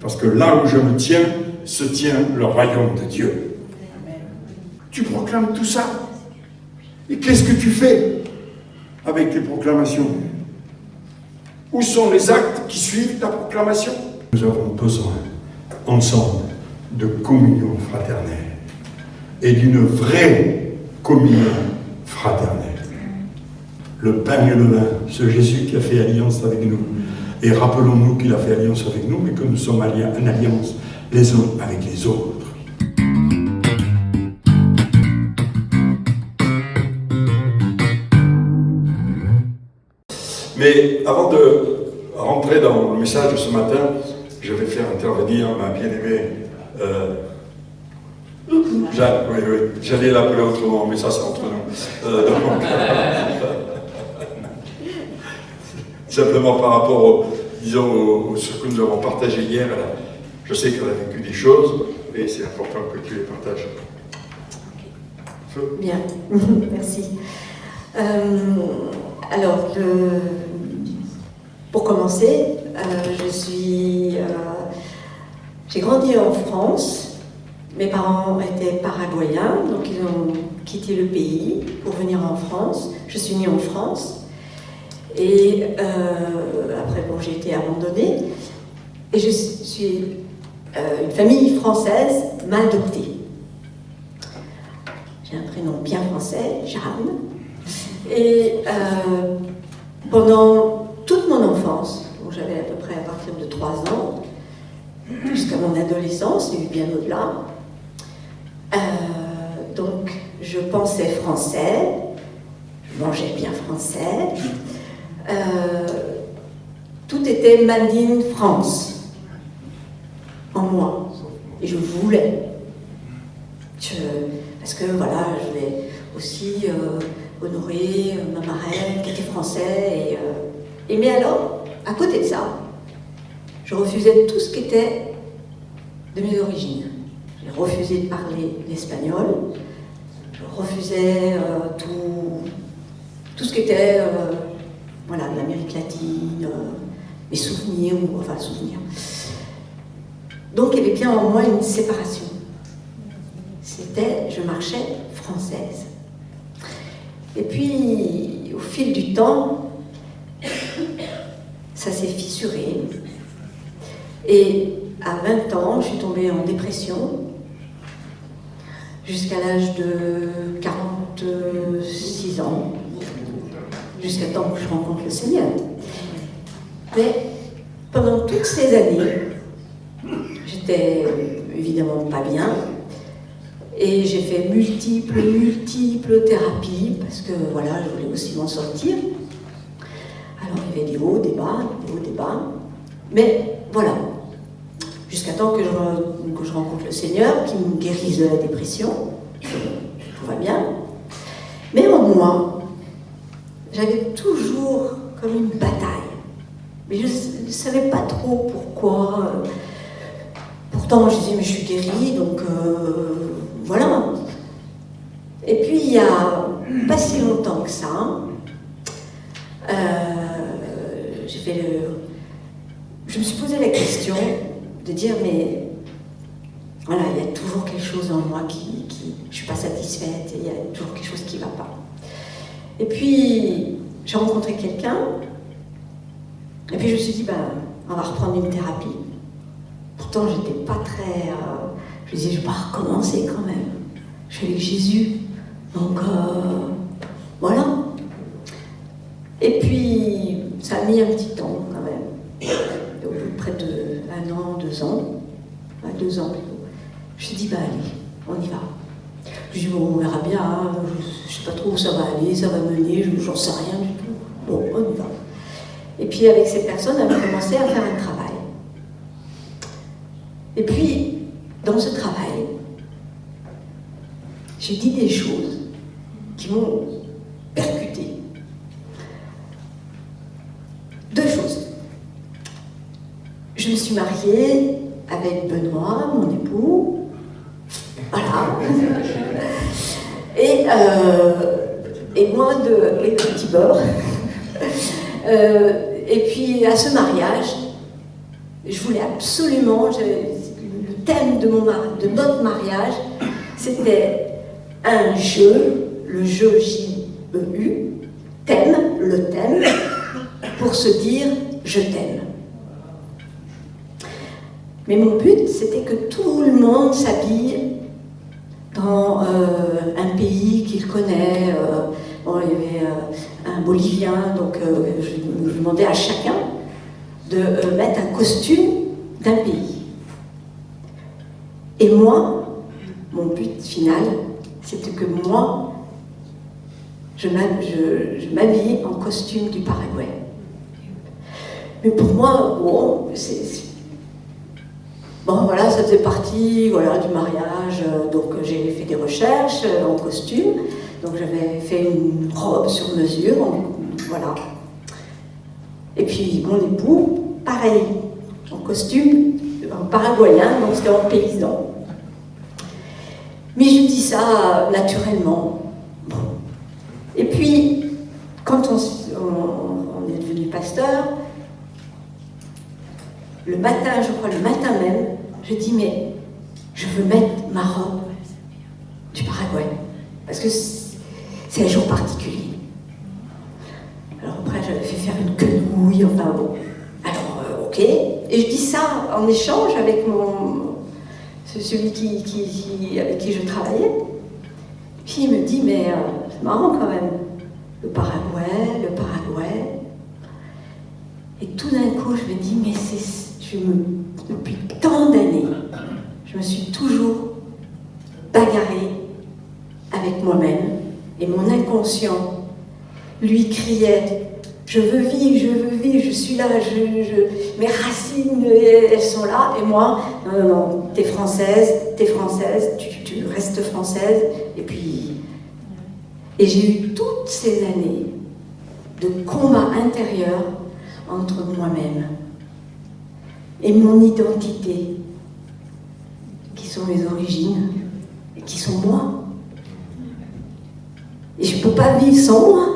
Parce que là où je me tiens, se tient le royaume de Dieu. Tu proclames tout ça. Et qu'est-ce que tu fais avec tes proclamations? Où sont les actes qui suivent ta proclamation? Nous avons besoin, ensemble, de communion fraternelle et d'une vraie communion fraternelle. Le pain et le vin, ce Jésus qui a fait alliance avec nous. Et rappelons-nous qu'il a fait alliance avec nous, mais que nous sommes en alliance les uns avec les autres. Mais avant de rentrer dans le message de ce matin, je vais faire intervenir ma bien-aimée Jeanne. Oui, j'allais l'appeler autrement, mais ça c'est entre nous. Simplement par rapport au ce que nous avons partagé hier, je sais qu'elle a vécu des choses, et c'est important que tu les partages. Bien, merci. Alors, pour commencer, j'ai grandi en France. Mes parents étaient paraguayens, donc ils ont quitté le pays pour venir en France. Je suis née en France. Et après, bon, j'ai été abandonnée. Et je suis une famille française mal adoptée. J'ai un prénom bien français, Jeanne. Et pendant toute mon enfance, donc j'avais à peu près à partir de 3 ans, jusqu'à mon adolescence, et bien au-delà, donc je pensais français, je mangeais bien français, tout était made in France, en moi, et je voulais. Parce que voilà, je voulais aussi honorer ma marraine qui était française. Mais alors, à côté de ça, je refusais tout ce qui était de mes origines. J'ai refusé de parler l'espagnol, je refusais tout ce qui était voilà, de l'Amérique latine, mes souvenirs, enfin souvenirs. Donc il y avait bien en moi une séparation. Je marchais française. Et puis, au fil du temps, ça s'est fissuré. Et à 20 ans, je suis tombée en dépression, jusqu'à l'âge de 46 ans, jusqu'à temps que je rencontre le Seigneur. Mais pendant toutes ces années, j'étais évidemment pas bien. Et j'ai fait multiples thérapies, parce que voilà, je voulais aussi m'en sortir. Alors il y avait des hauts, des bas. Mais voilà, jusqu'à temps que je rencontre le Seigneur, qui me guérisse de la dépression, tout va bien. Mais en moi, j'avais toujours comme une bataille. Mais je ne savais pas trop pourquoi. Pourtant, je disais, mais je suis guérie, donc voilà. Et puis, il n'y a pas si longtemps que ça, je me suis posé la question de dire, mais voilà, il y a toujours quelque chose en moi qui je ne suis pas satisfaite, et il y a toujours quelque chose qui ne va pas. Et puis, j'ai rencontré quelqu'un, et puis je me suis dit, on va reprendre une thérapie. Pourtant, j'étais pas très... je me disais, je vais pas recommencer quand même. Je suis avec Jésus. Donc, voilà. Et puis, ça a mis un petit temps quand même. Au bout de près de 1 an, 2 ans. 2 ans plutôt. Je me suis dit, allez, on y va. Je me suis dit, bon, on verra bien. Hein. Je sais pas trop où ça va aller, ça va mener, j'en sais rien du tout. Bon, on y va. Et puis, avec cette personne, elle a commencé à faire un travail. Et puis, dans ce travail, j'ai dit des choses qui m'ont percuté. 2 choses. Je me suis mariée avec Benoît, mon époux. Voilà. Et moi, et le petit bord. Et puis, à ce mariage, je voulais absolument, le thème de notre mariage, c'était un jeu, le jeu J-E-U, thème, le thème, pour se dire « je t'aime ». Mais mon but, c'était que tout le monde s'habille dans un pays qu'il connaît. Bon, il y avait un Bolivien, donc je demandais à chacun de mettre un costume d'un pays. Et moi, mon but final, c'était que moi, je m'habille en costume du Paraguay. Mais pour moi, bon, bon, voilà, ça faisait partie, voilà, du mariage. Donc j'ai fait des recherches en costume. Donc j'avais fait une robe sur mesure, voilà. Et puis mon époux, pareil, en costume, en paraguayen, donc c'était en paysan. Mais je dis ça naturellement. Bon. Et puis, quand on est devenu pasteur, le matin, je crois le matin même, je dis mais je veux mettre ma robe du Paraguay. Parce que c'est un jour particulier. Alors après, j'avais fait faire une quenouille, enfin bon. Alors, ok. Et je dis ça en échange avec celui avec qui je travaillais. Puis il me dit, mais c'est marrant quand même. Le Paraguay. Et tout d'un coup, je me dis, mais depuis tant d'années, je me suis toujours bagarrée avec moi-même. Et mon inconscient lui criait « Je veux vivre, je suis là, mes racines, elles sont là. » Et moi, « Non, t'es française, tu restes française. » Et j'ai eu toutes ces années de combat intérieur entre moi-même et mon identité, qui sont mes origines, et qui sont moi. Et je ne peux pas vivre sans moi.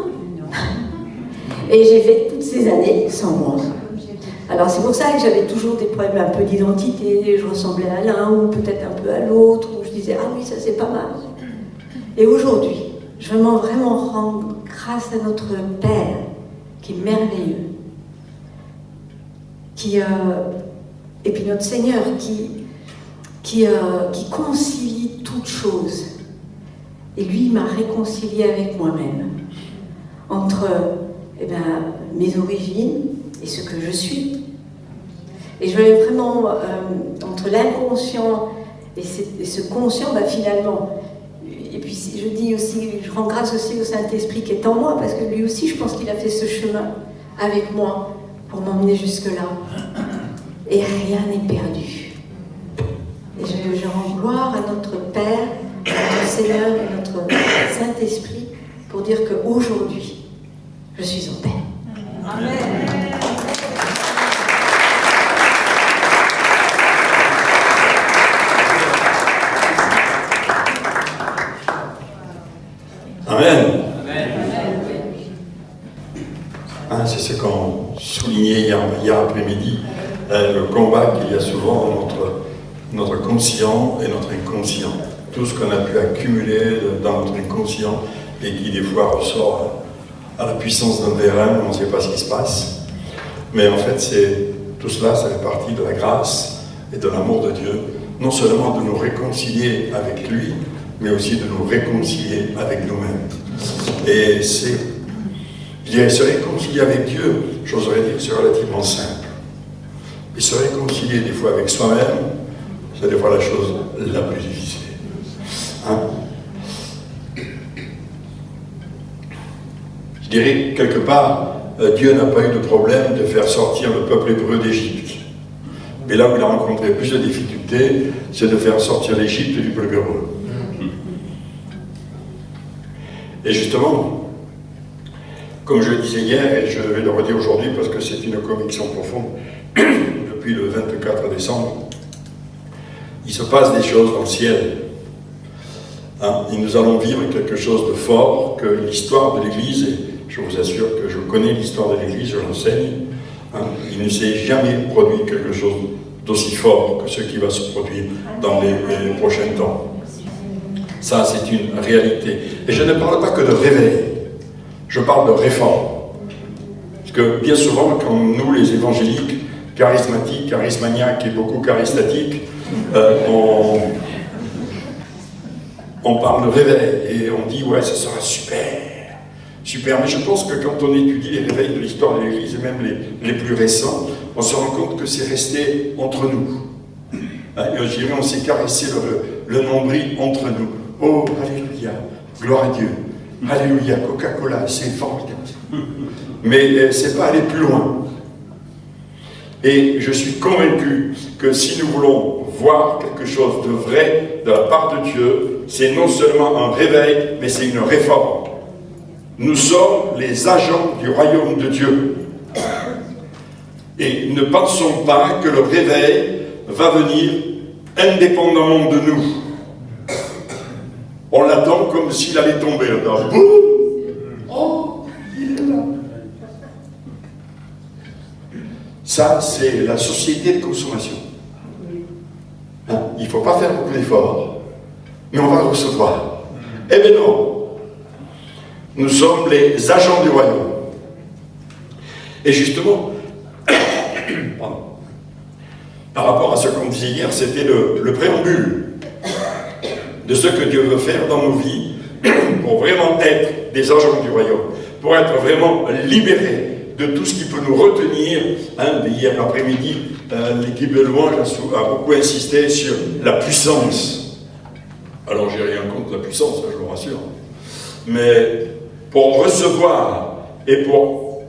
Et j'ai fait toutes ces années sans moi. Alors c'est pour ça que j'avais toujours des problèmes un peu d'identité, je ressemblais à l'un ou peut-être un peu à l'autre, où je disais « Ah oui, ça c'est pas mal ». Et aujourd'hui, je veux vraiment rendre grâce à notre Père, qui est merveilleux, et puis notre Seigneur, qui concilie toutes choses. Et lui m'a réconcilié avec moi-même, entre mes origines et ce que je suis. Et je voulais vraiment, entre l'inconscient et ce conscient, finalement, et puis je dis aussi, je rends grâce aussi au Saint-Esprit qui est en moi, parce que lui aussi, je pense qu'il a fait ce chemin avec moi pour m'emmener jusque-là. Et rien n'est perdu. Et je rends gloire à notre Père, à notre Seigneur et notre Saint-Esprit pour dire qu'aujourd'hui, je suis en paix. Amen. Amen. C'est ce qu'on soulignait hier après-midi, le combat qu'il y a souvent entre notre conscient et notre inconscient. Tout ce qu'on a pu accumuler dans notre inconscient et qui des fois ressort à la puissance d'un terrain, on ne sait pas ce qui se passe. Mais en fait, tout cela, ça fait partie de la grâce et de l'amour de Dieu, non seulement de nous réconcilier avec lui, mais aussi de nous réconcilier avec nous-mêmes. Et je dirais, se réconcilier avec Dieu, j'oserais dire, c'est relativement simple. Et se réconcilier des fois avec soi-même, c'est des fois la chose la plus difficile. Je dirais, quelque part, Dieu n'a pas eu de problème de faire sortir le peuple hébreu d'Égypte. Mais là où il a rencontré plus de difficultés, c'est de faire sortir l'Égypte du peuple hébreu. Et justement, comme je le disais hier, et je vais le redire aujourd'hui parce que c'est une conviction profonde, depuis le 24 décembre, il se passe des choses dans le ciel. Et nous allons vivre quelque chose de fort que l'histoire de l'Église, et je vous assure que je connais l'histoire de l'Église, je l'enseigne, Il ne s'est jamais produit quelque chose d'aussi fort que ce qui va se produire dans les prochains temps. Ça, c'est une réalité. Et je ne parle pas que de réveil, je parle de réforme. Parce que bien souvent, quand nous, les évangéliques, charismatiques, charismaniaques et beaucoup charismatiques, on parle de réveil et on dit ouais, ça sera super, super. Mais je pense que quand on étudie les réveils de l'histoire de l'Église, et même les plus récents, on se rend compte que c'est resté entre nous. Je dirais, on s'est caressé le nombril entre nous. Oh, alléluia, gloire à Dieu. Alléluia, Coca-Cola, c'est formidable. Mais c'est pas aller plus loin. Et je suis convaincu que si nous voulons voir quelque chose de vrai de la part de Dieu, c'est non seulement un réveil, mais c'est une réforme. Nous sommes les agents du royaume de Dieu. Et ne pensons pas que le réveil va venir indépendamment de nous. On l'attend comme s'il allait tomber. Boum! Oh, il est là. Ça, c'est la société de consommation. Il ne faut pas faire beaucoup d'efforts, mais on va le recevoir. Eh bien non, nous sommes les agents du royaume. Et justement, par rapport à ce qu'on disait hier, c'était le préambule de ce que Dieu veut faire dans nos vies pour vraiment être des agents du royaume, pour être vraiment libérés de tout ce qui peut nous retenir. Hier après-midi, l'équipe de louange a beaucoup insisté sur la puissance. Alors j'ai rien contre la puissance, je vous rassure. Mais pour recevoir et pour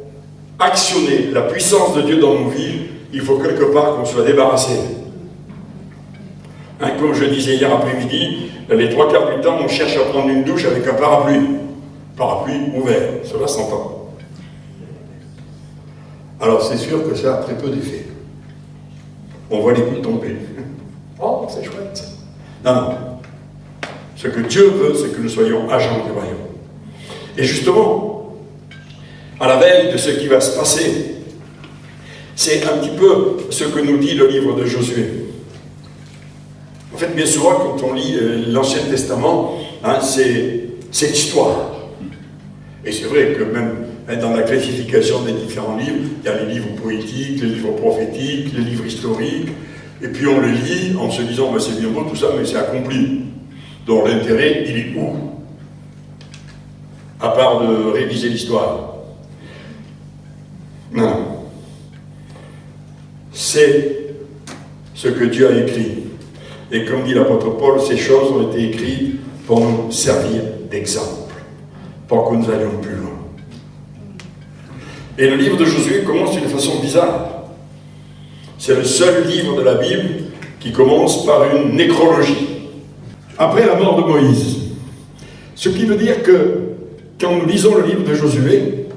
actionner la puissance de Dieu dans nos vies, il faut quelque part qu'on soit débarrassé. Comme je disais hier après-midi, les 3/4 du temps, on cherche à prendre une douche avec un parapluie. Parapluie ouvert, cela s'entend. Alors c'est sûr que ça a très peu d'effet. On voit les gouttes tomber. Oh, c'est chouette. Non. Ce que Dieu veut, c'est que nous soyons agents du royaume. Et justement, à la veille de ce qui va se passer, c'est un petit peu ce que nous dit le livre de Josué. En fait, bien souvent, quand on lit l'Ancien Testament, c'est l'histoire. Et c'est vrai que même dans la classification des différents livres, il y a les livres poétiques, les livres prophétiques, les livres historiques, et puis on les lit en se disant ben, c'est bien beau tout ça, mais c'est accompli. Donc l'intérêt, il est où? À part de réviser l'histoire. Non. C'est ce que Dieu a écrit. Et comme dit l'apôtre Paul, ces choses ont été écrites pour nous servir d'exemple, pour que nous allions plus loin. Et le livre de Josué commence d'une façon bizarre. C'est le seul livre de la Bible qui commence par une nécrologie. Après la mort de Moïse. Ce qui veut dire que, quand nous lisons le livre de Josué,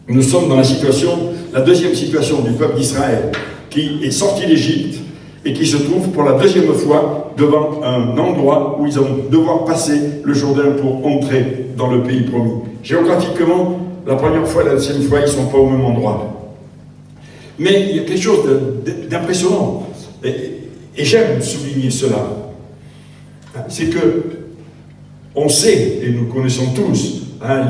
nous sommes dans la deuxième situation du peuple d'Israël, qui est sorti d'Égypte et qui se trouve pour la deuxième fois devant un endroit où ils vont devoir passer le Jourdain pour entrer dans le pays promis. Géographiquement, la première fois et la deuxième fois, ils ne sont pas au même endroit. Mais il y a quelque chose d'impressionnant, et j'aime souligner cela. C'est que on sait, et nous connaissons tous,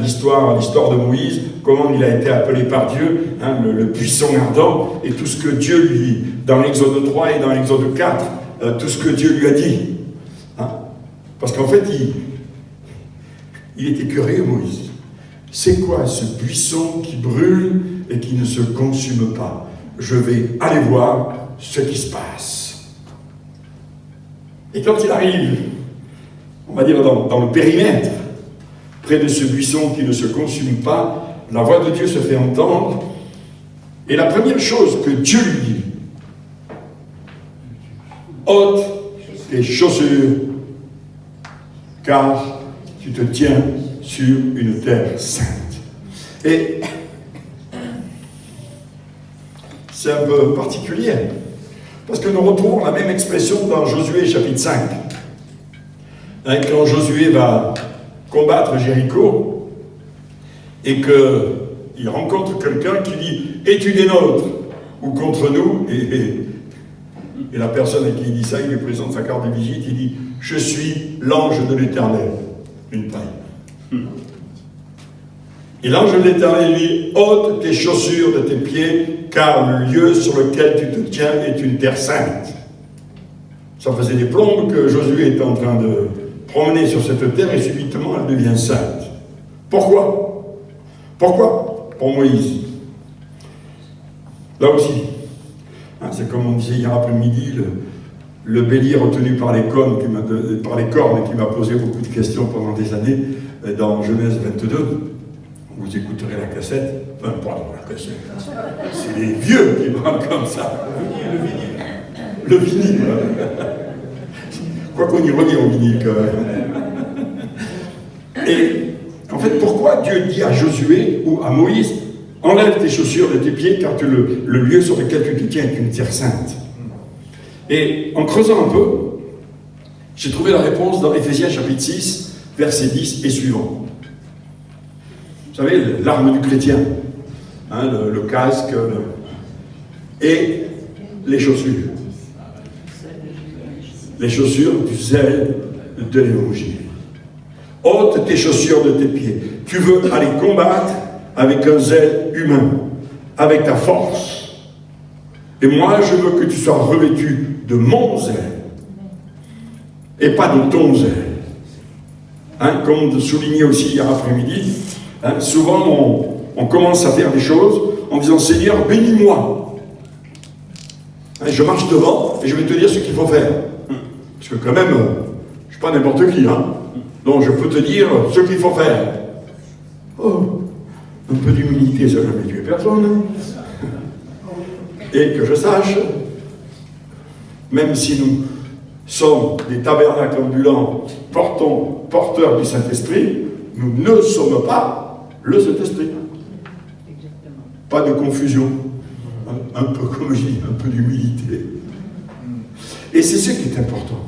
l'histoire de Moïse, comment il a été appelé par Dieu, le buisson ardent, et tout ce que Dieu lui, dans l'Exode 3 et dans l'Exode 4, tout ce que Dieu lui a dit. Parce qu'en fait, il était curieux, Moïse. C'est quoi ce buisson qui brûle et qui ne se consume pas? Je vais aller voir ce qui se passe. Et quand il arrive, on va dire dans le périmètre, près de ce buisson qui ne se consume pas, la voix de Dieu se fait entendre. Et la première chose que Dieu lui dit, ôte tes chaussures, car tu te tiens sur une terre sainte. Et c'est un peu particulier, parce que nous retrouvons la même expression dans Josué chapitre 5. Quand Josué va combattre Jéricho, et qu'il rencontre quelqu'un qui dit « Es-tu des nôtres ?» ou contre nous, et la personne à qui il dit ça, il lui présente sa carte de visite, il dit « Je suis l'ange de l'Éternel ». Une paille. Et l'ange de l'Éternel lui dit « ôte tes chaussures de tes pieds, car le lieu sur lequel tu te tiens est une terre sainte. » Ça faisait des plombes que Josué était en train de promener sur cette terre et subitement elle devient sainte. Pourquoi? Pourquoi? Pour Moïse. Là aussi, hein, c'est comme on disait hier après-midi, le bélier retenu par les cornes qui m'a posé beaucoup de questions pendant des années dans Genèse 22. Vous écouterez la cassette, enfin, pardon, la cassette, c'est les vieux qui parlent comme ça. Le vinyle. Quoi qu'on y revient au vinyle quand même. Et en fait, pourquoi Dieu dit à Josué ou à Moïse « Enlève tes chaussures de tes pieds, car le lieu sur lequel tu te tiens est une terre sainte. » Et en creusant un peu, j'ai trouvé la réponse dans Éphésiens chapitre 6, versets 10 et suivants. Vous savez, l'arme du chrétien, hein, le casque, et les chaussures. Les chaussures du zèle de l'évangile. Ôte tes chaussures de tes pieds. Tu veux aller combattre avec un zèle humain, avec ta force. Et moi, je veux que tu sois revêtu de mon zèle, et pas de ton zèle. Hein, comme on soulignait aussi hier après-midi, hein, souvent on commence à faire des choses en disant « Seigneur, bénis-moi ». Hein, je marche devant et je vais te dire ce qu'il faut faire. Parce que quand même, je ne suis pas n'importe qui, hein. Donc je peux te dire ce qu'il faut faire. Oh, un peu d'humilité, ça ne jamais tué personne. Et que je sache, même si nous sommes des tabernacles ambulants, porteurs du Saint-Esprit, nous ne sommes pas le Saint-Esprit. Pas de confusion. Un peu, comme je dis, un peu d'humilité. Et c'est ce qui est important.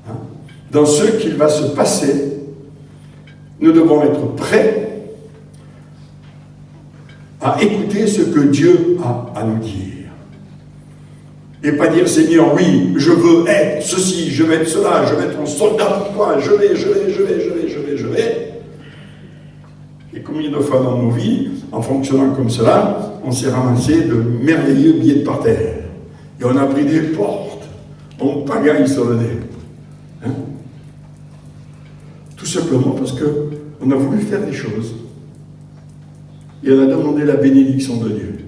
Hein? Dans ce qu'il va se passer, nous devons être prêts à écouter ce que Dieu a à nous dire. Et pas dire, Seigneur, oui, je veux être ceci, je vais être cela, je vais être un soldat pour toi, je vais. Et combien de fois dans nos vies, en fonctionnant comme cela, on s'est ramassé de merveilleux billets par terre. Et on a pris des portes, on pagaille sur le nez. Hein? Tout simplement parce qu'on a voulu faire des choses. Et on a demandé la bénédiction de Dieu.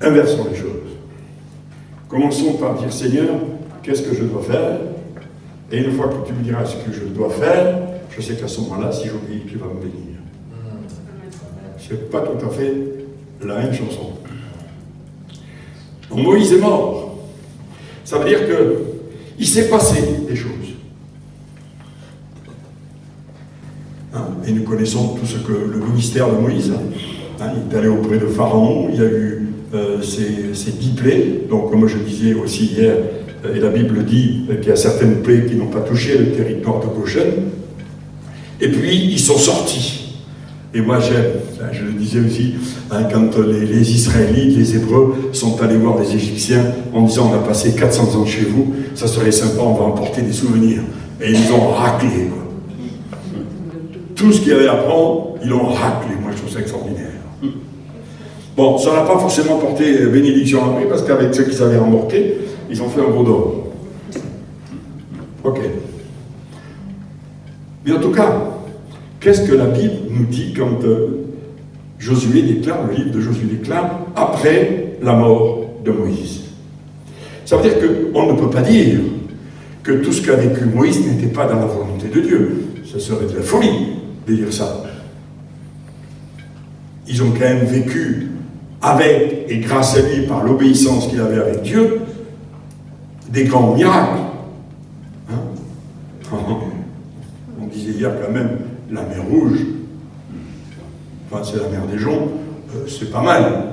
Inversons les choses. Commençons par dire, Seigneur, qu'est-ce que je dois faire? Et une fois que tu me diras ce que je dois faire, je sais qu'à ce moment-là, si j'obéis, tu vas me bénir. C'est pas tout à fait la même chanson. Donc, Moïse est mort. Ça veut dire qu'il s'est passé des choses. Hein? Et nous connaissons tout ce que le ministère de Moïse, hein, il est allé auprès de Pharaon, il y a eu ces 10 plaies, donc comme je disais aussi hier, et la Bible dit qu'il y a certaines plaies qui n'ont pas touché le territoire de Goshen, et puis ils sont sortis. Et moi j'aime, je le disais aussi, hein, quand les Israélites, les Hébreux sont allés voir les Égyptiens en disant on a passé 400 ans chez vous, ça serait sympa, on va emporter des souvenirs. Et ils ont raclé. Quoi. Tout ce qu'il y avait à prendre, ils l'ont raclé. Moi je trouve ça extraordinaire. Bon, ça n'a pas forcément porté bénédiction après, parce qu'avec ceux qu'ils avaient remorqué, ils ont fait un gros d'or. Ok. Mais en tout cas, qu'est-ce que la Bible nous dit quand Josué déclare, le livre de Josué déclare, après la mort de Moïse? Ça veut dire qu'on ne peut pas dire que tout ce qu'a vécu Moïse n'était pas dans la volonté de Dieu. Ce serait de la folie de dire ça. Ils ont quand même vécu avec et grâce à lui, par l'obéissance qu'il avait avec Dieu, des grands miracles. Hein? On disait hier quand même, la mer Rouge, enfin c'est la mer des joncs, c'est pas mal.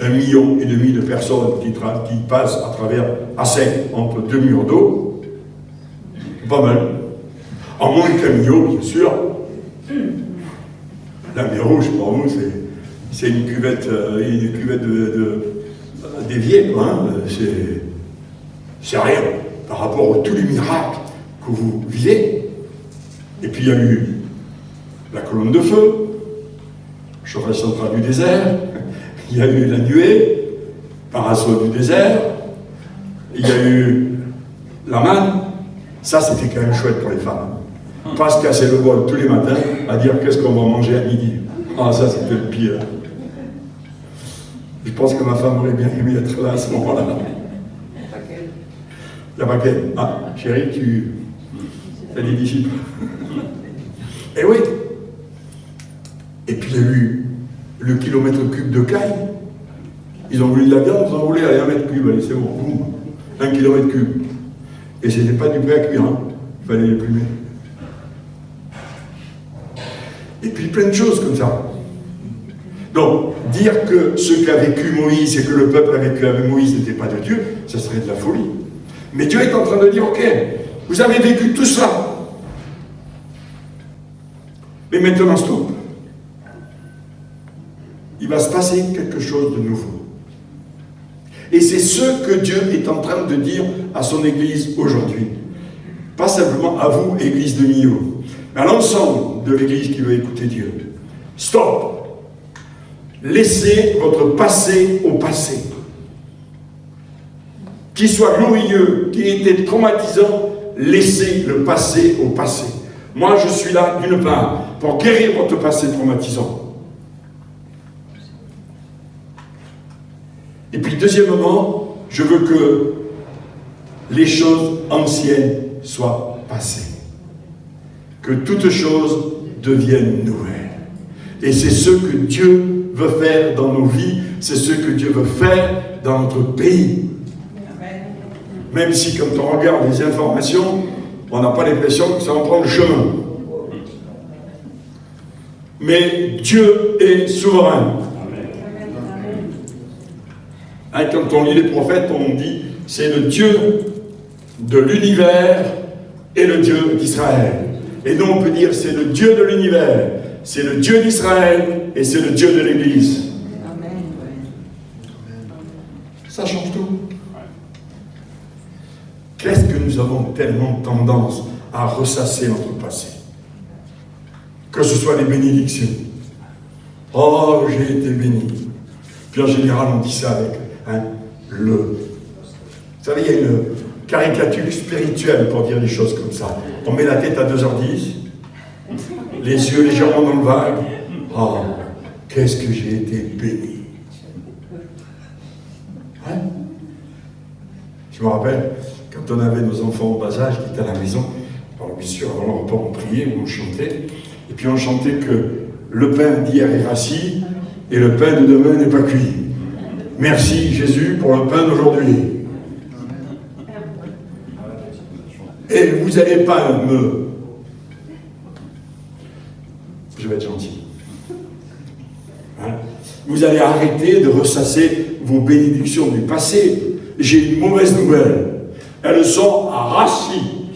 1,5 million de personnes qui passent à travers, à sec, entre deux murs d'eau, c'est pas mal. En moins qu'un million, bien sûr. La mer Rouge, pour vous, c'est c'est une cuvette déviée, quoi. Hein. C'est rien par rapport à tous les miracles que vous vivez. Et puis il y a eu la colonne de feu, chauffage central du désert, il y a eu la nuée, parasol du désert, il y a eu la manne. Ça, c'était quand même chouette pour les femmes. Pas se casser le bol tous les matins à dire qu'est-ce qu'on va manger à midi. Ah, ça, c'était le pire. Je pense que ma femme aurait bien aimé être là à ce moment-là. La baguette. Ah, chérie, tu as des disciples. Eh oui. Et puis il y a eu le kilomètre cube de caille. Ils ont voulu de la viande, ils ont voulu aller 1 mètre cube. Allez, c'est bon, boum. 1 kilomètre cube. Et c'était pas du prêt à cuire, hein. Il fallait les plumer. Et puis plein de choses comme ça. Donc, dire que ce qu'a vécu Moïse et que le peuple a vécu avec Moïse n'était pas de Dieu, ça serait de la folie. Mais Dieu est en train de dire, ok, vous avez vécu tout ça. Mais maintenant, stop. Il va se passer quelque chose de nouveau. Et c'est ce que Dieu est en train de dire à son Église aujourd'hui. Pas simplement à vous, Église de Millau, mais à l'ensemble de l'Église qui veut écouter Dieu. Stop! Laissez votre passé au passé. Qu'il soit glorieux, qu'il ait été traumatisant, laissez le passé au passé. Moi, je suis là, d'une part, pour guérir votre passé traumatisant. Et puis, deuxièmement, je veux que les choses anciennes soient passées. Que toutes choses deviennent nouvelles. Et c'est ce que Dieu veut faire dans nos vies, c'est ce que Dieu veut faire dans notre pays. Même si, quand on regarde les informations, on n'a pas l'impression que ça va prendre le chemin. Mais Dieu est souverain. Hein, quand on lit les prophètes, on dit c'est le Dieu de l'univers et le Dieu d'Israël. Et donc on peut dire c'est le Dieu de l'univers, c'est le Dieu d'Israël et c'est le Dieu de l'Église. Amen. Ça change tout. Qu'est-ce que nous avons tellement tendance à ressasser notre passé? Que ce soit les bénédictions. Oh, j'ai été béni. Puis en général, on dit ça avec le. Vous savez, il y a une caricature spirituelle pour dire des choses comme ça. On met la tête à 2h10, les yeux légèrement dans le vague. Oh, qu'est-ce que j'ai été béni. Hein? Je me rappelle, quand on avait nos enfants au bas âge qui étaient à la maison, alors bien sûr, avant le repas, on priait, on chantait, et puis on chantait que le pain d'hier est rassis et le pain de demain n'est pas cuit. Merci Jésus pour le pain d'aujourd'hui. Et vous n'allez pas me... Je vais être gentil. Hein? Vous allez arrêter de ressasser vos bénédictions du passé. J'ai une mauvaise nouvelle. Elles sont racies.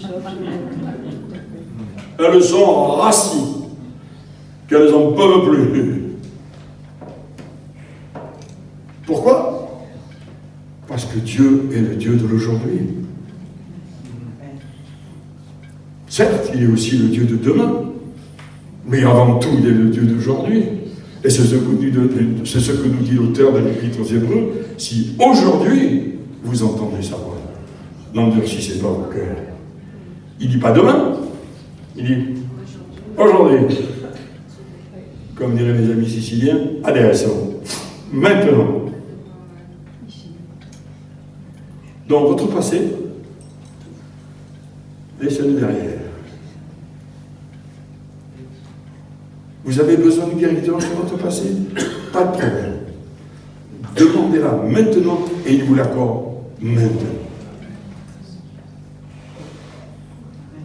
Elles sont racies. Qu'elles n'en peuvent plus. Pourquoi? Parce que Dieu est le Dieu de l'aujourd'hui. Certes, il est aussi le Dieu de demain, mais avant tout, il est le Dieu d'aujourd'hui. Et c'est ce que nous dit l'auteur de l'Épître aux Hébreux. Si aujourd'hui, vous entendez sa voix, n'endurcissez pas vos cœurs. Il ne dit pas demain, il dit aujourd'hui. Comme diraient mes amis siciliens, adesso, maintenant. Donc votre passé, laissez-le derrière. Vous avez besoin de guérison sur votre passé? Pas de problème. Demandez-la maintenant et il vous l'accorde maintenant.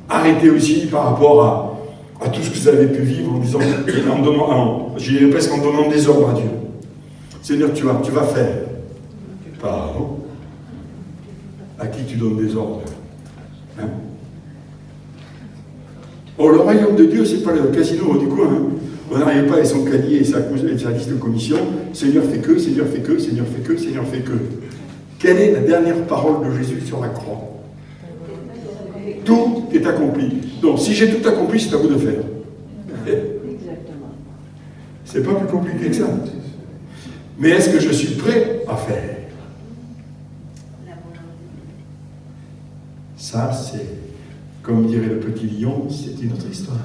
Arrêtez aussi par rapport à tout ce que vous avez pu vivre en disant, j'ai presque en donnant des ordres à Dieu. Seigneur, tu vas faire. Pardon. À qui tu donnes des ordres? Hein? Oh, le royaume de Dieu, c'est pas le casino du coin. Hein? On n'arrive pas avec son cahier et sa liste de commission. Seigneur fait que, Seigneur fait que, Seigneur fait que, Seigneur fait que. Quelle est la dernière parole de Jésus sur la croix? Tout est accompli. Donc, si j'ai tout accompli, c'est à vous de faire. Exactement. C'est pas plus compliqué que ça. Mais est-ce que je suis prêt à faire? Ça, c'est, comme dirait le petit lion, c'est une autre histoire.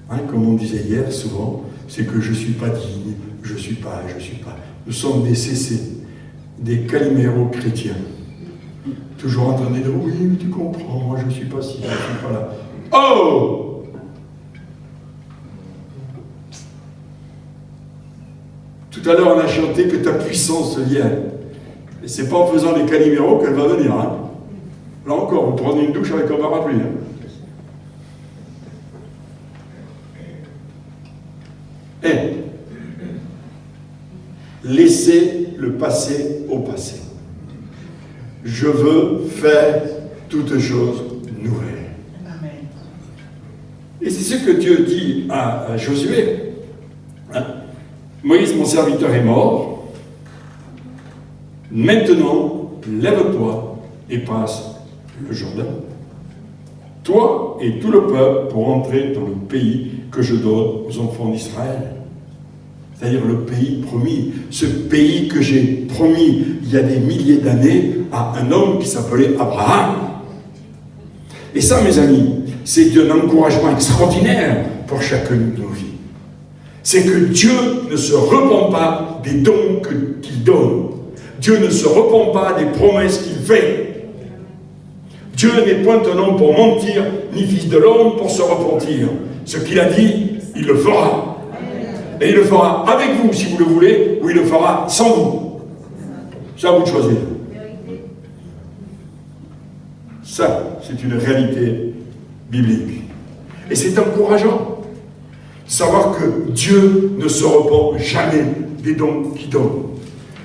Hein, comme on disait hier souvent, c'est que je ne suis pas digne, je ne suis pas. Nous sommes des CC, des caliméros chrétiens. Toujours en train de dire, oui, mais tu comprends, moi je ne suis pas ci, je ne suis pas là. Oh! Tout à l'heure, on a chanté que ta puissance vient. Et c'est pas en faisant les caliméros qu'elle va venir. Hein. Là encore, vous prenez une douche avec un parapluie. Hein. Et laissez le passé au passé. Je veux faire toutes choses nouvelles. Amen. Et c'est ce que Dieu dit à Josué. Hein? Moïse, mon serviteur, est mort. Maintenant, lève-toi et passe le Jourdain. Toi et tout le peuple pour entrer dans le pays que je donne aux enfants d'Israël. C'est-à-dire le pays promis. Ce pays que j'ai promis il y a des milliers d'années à un homme qui s'appelait Abraham. Et ça, mes amis, c'est un encouragement extraordinaire pour chacune de nos vies. C'est que Dieu ne se repent pas des dons qu'il donne. Dieu ne se repent pas des promesses qu'il fait. Dieu n'est point un homme pour mentir, ni fils de l'homme pour se repentir. Ce qu'il a dit, il le fera. Et il le fera avec vous, si vous le voulez, ou il le fera sans vous. C'est à vous de choisir. Ça, c'est une réalité biblique. Et c'est encourageant de savoir que Dieu ne se repent jamais des dons qu'il donne.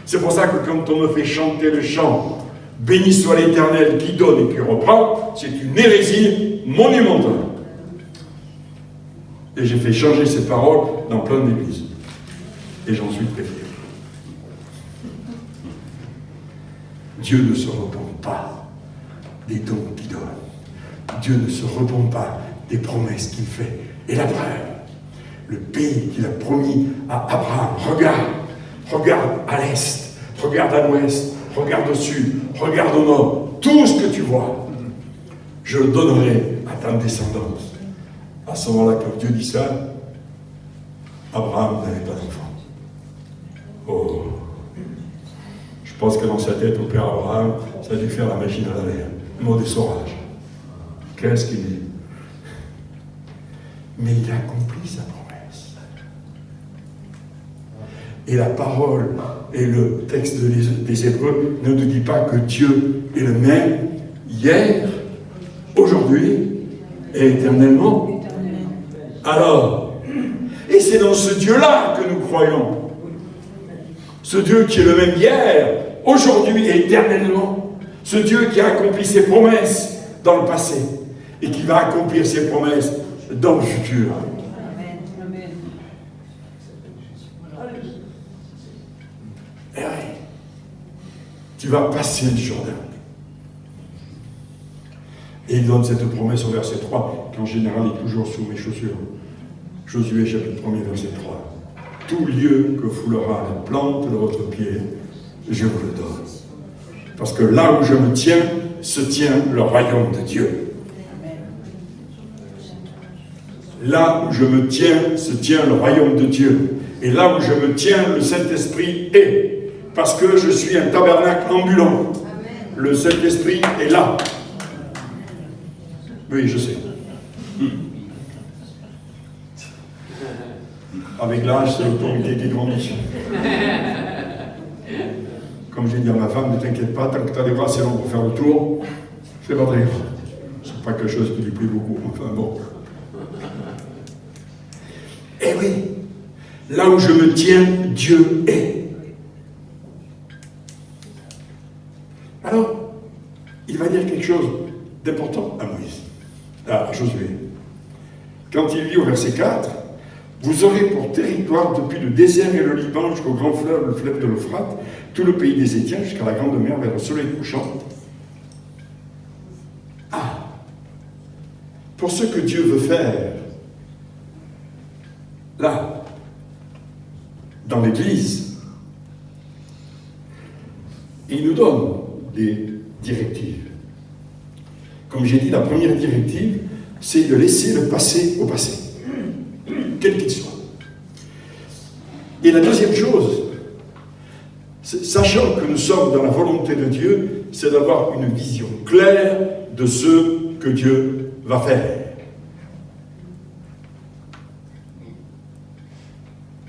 C'est pour ça que quand on me fait chanter le chant « Béni soit l'Éternel qui donne et qui reprend », c'est une hérésie monumentale. Et j'ai fait changer ces paroles dans plein d'églises. Et j'en suis très fier. Dieu ne se repent pas des dons qu'il donne. Dieu ne se repent pas des promesses qu'il fait. Et la preuve, le pays qu'il a promis à Abraham, regarde à l'est, regarde à l'ouest, regarde au sud, regarde au nord, tout ce que tu vois, je le donnerai à ta descendance. À ce moment-là, quand Dieu dit ça, Abraham n'avait pas d'enfant. Oh! Je pense que dans sa tête, au père Abraham, ça a dû faire la machine à laver, le mot d'essorage. Qu'est-ce qu'il dit? Mais il a accompli sa promesse. Et la parole et le texte des Hébreux ne nous dit pas que Dieu est le même hier, aujourd'hui et éternellement. Alors, et c'est dans ce Dieu-là que nous croyons. Ce Dieu qui est le même hier, aujourd'hui et éternellement. Ce Dieu qui a accompli ses promesses dans le passé et qui va accomplir ses promesses dans le futur. Amen. Et oui, tu vas passer le Jourdain. Et il donne cette promesse au verset 3, qui en général est toujours sous mes chaussures. Josué chapitre 1er, verset 3. Tout lieu que foulera la plante de votre pied, je vous le donne. Parce que là où je me tiens, se tient le royaume de Dieu. Là où je me tiens, se tient le royaume de Dieu. Et là où je me tiens, le Saint-Esprit est. Parce que je suis un tabernacle ambulant. Le Saint-Esprit est là. Oui, je sais. Avec l'âge, c'est l'autorité qui grandit. Comme j'ai dit à ma femme, ne t'inquiète pas, tant que tu as les bras assez longs pour faire le tour, c'est pas très grave. C'est pas quelque chose qui lui plaît beaucoup, enfin bon. Eh oui, là où je me tiens, Dieu est. Alors, il va dire quelque chose d'important à Moïse, à Josué. quand il dit au verset 4, « Vous aurez pour territoire depuis le désert et le Liban jusqu'au grand fleuve, le fleuve de l'Euphrate, tout le pays des Étiens jusqu'à la grande mer vers le soleil couchant. » Ah, pour ce que Dieu veut faire, là, dans l'Église, il nous donne des directives. Comme j'ai dit, la première directive, c'est de laisser le passé au passé, quel qu'il soit. Et la deuxième chose, sachant que nous sommes dans la volonté de Dieu, c'est d'avoir une vision claire de ce que Dieu va faire.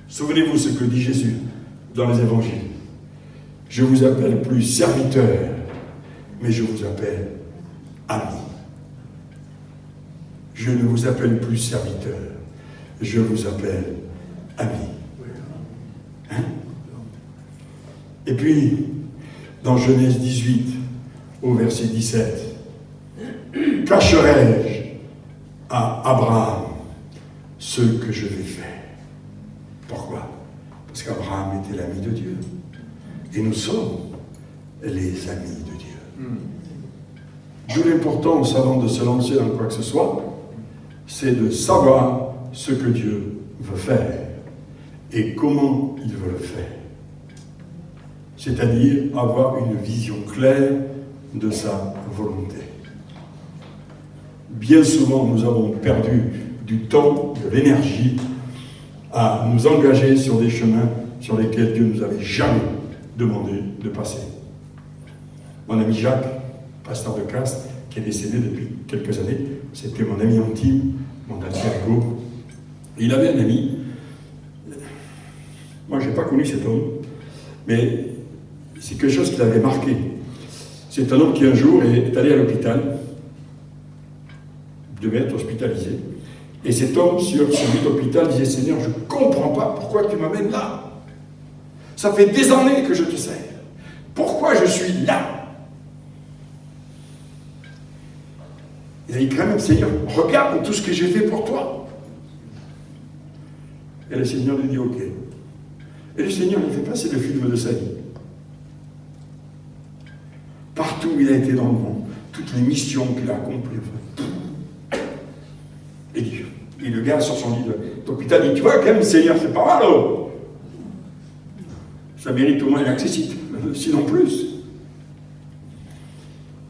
Souvenez-vous ce que dit Jésus dans les évangiles. Je vous appelle plus serviteur, mais je vous appelle ami. Je ne vous appelle plus serviteur, je vous appelle ami. Hein? Et puis, dans Genèse 18, au verset 17, cacherai-je à Abraham ce que je vais faire? Pourquoi? Parce qu'Abraham était l'ami de Dieu. Et nous sommes les amis de Dieu. D'où l'importance, avant de se lancer dans quoi que ce soit, c'est de savoir ce que Dieu veut faire et comment il veut le faire. C'est-à-dire avoir une vision claire de sa volonté. Bien souvent, nous avons perdu du temps, de l'énergie à nous engager sur des chemins sur lesquels Dieu ne nous avait jamais demandé de passer. Mon ami Jacques, pasteur de Castres, qui est décédé depuis quelques années, c'était mon ami intime, mon alter ego. Il avait un ami, moi je n'ai pas connu cet homme, mais c'est quelque chose qui l'avait marqué. C'est un homme qui un jour est allé à l'hôpital, devait être hospitalisé, et cet homme sur son lit d'hôpital disait « Seigneur, je ne comprends pas pourquoi tu m'amènes là. Ça fait des années que je te sers. Pourquoi je suis là ?» Il a dit quand même, Seigneur, regarde tout ce que j'ai fait pour toi. Et le Seigneur lui dit, ok. Et le Seigneur lui fait passer le film de sa vie. Partout où il a été dans le monde, toutes les missions qu'il a accomplies. Et le gars sur son lit d'hôpital dit, tu vois quand même, Seigneur, c'est pas mal, oh. Ça mérite au moins une accessite, sinon plus.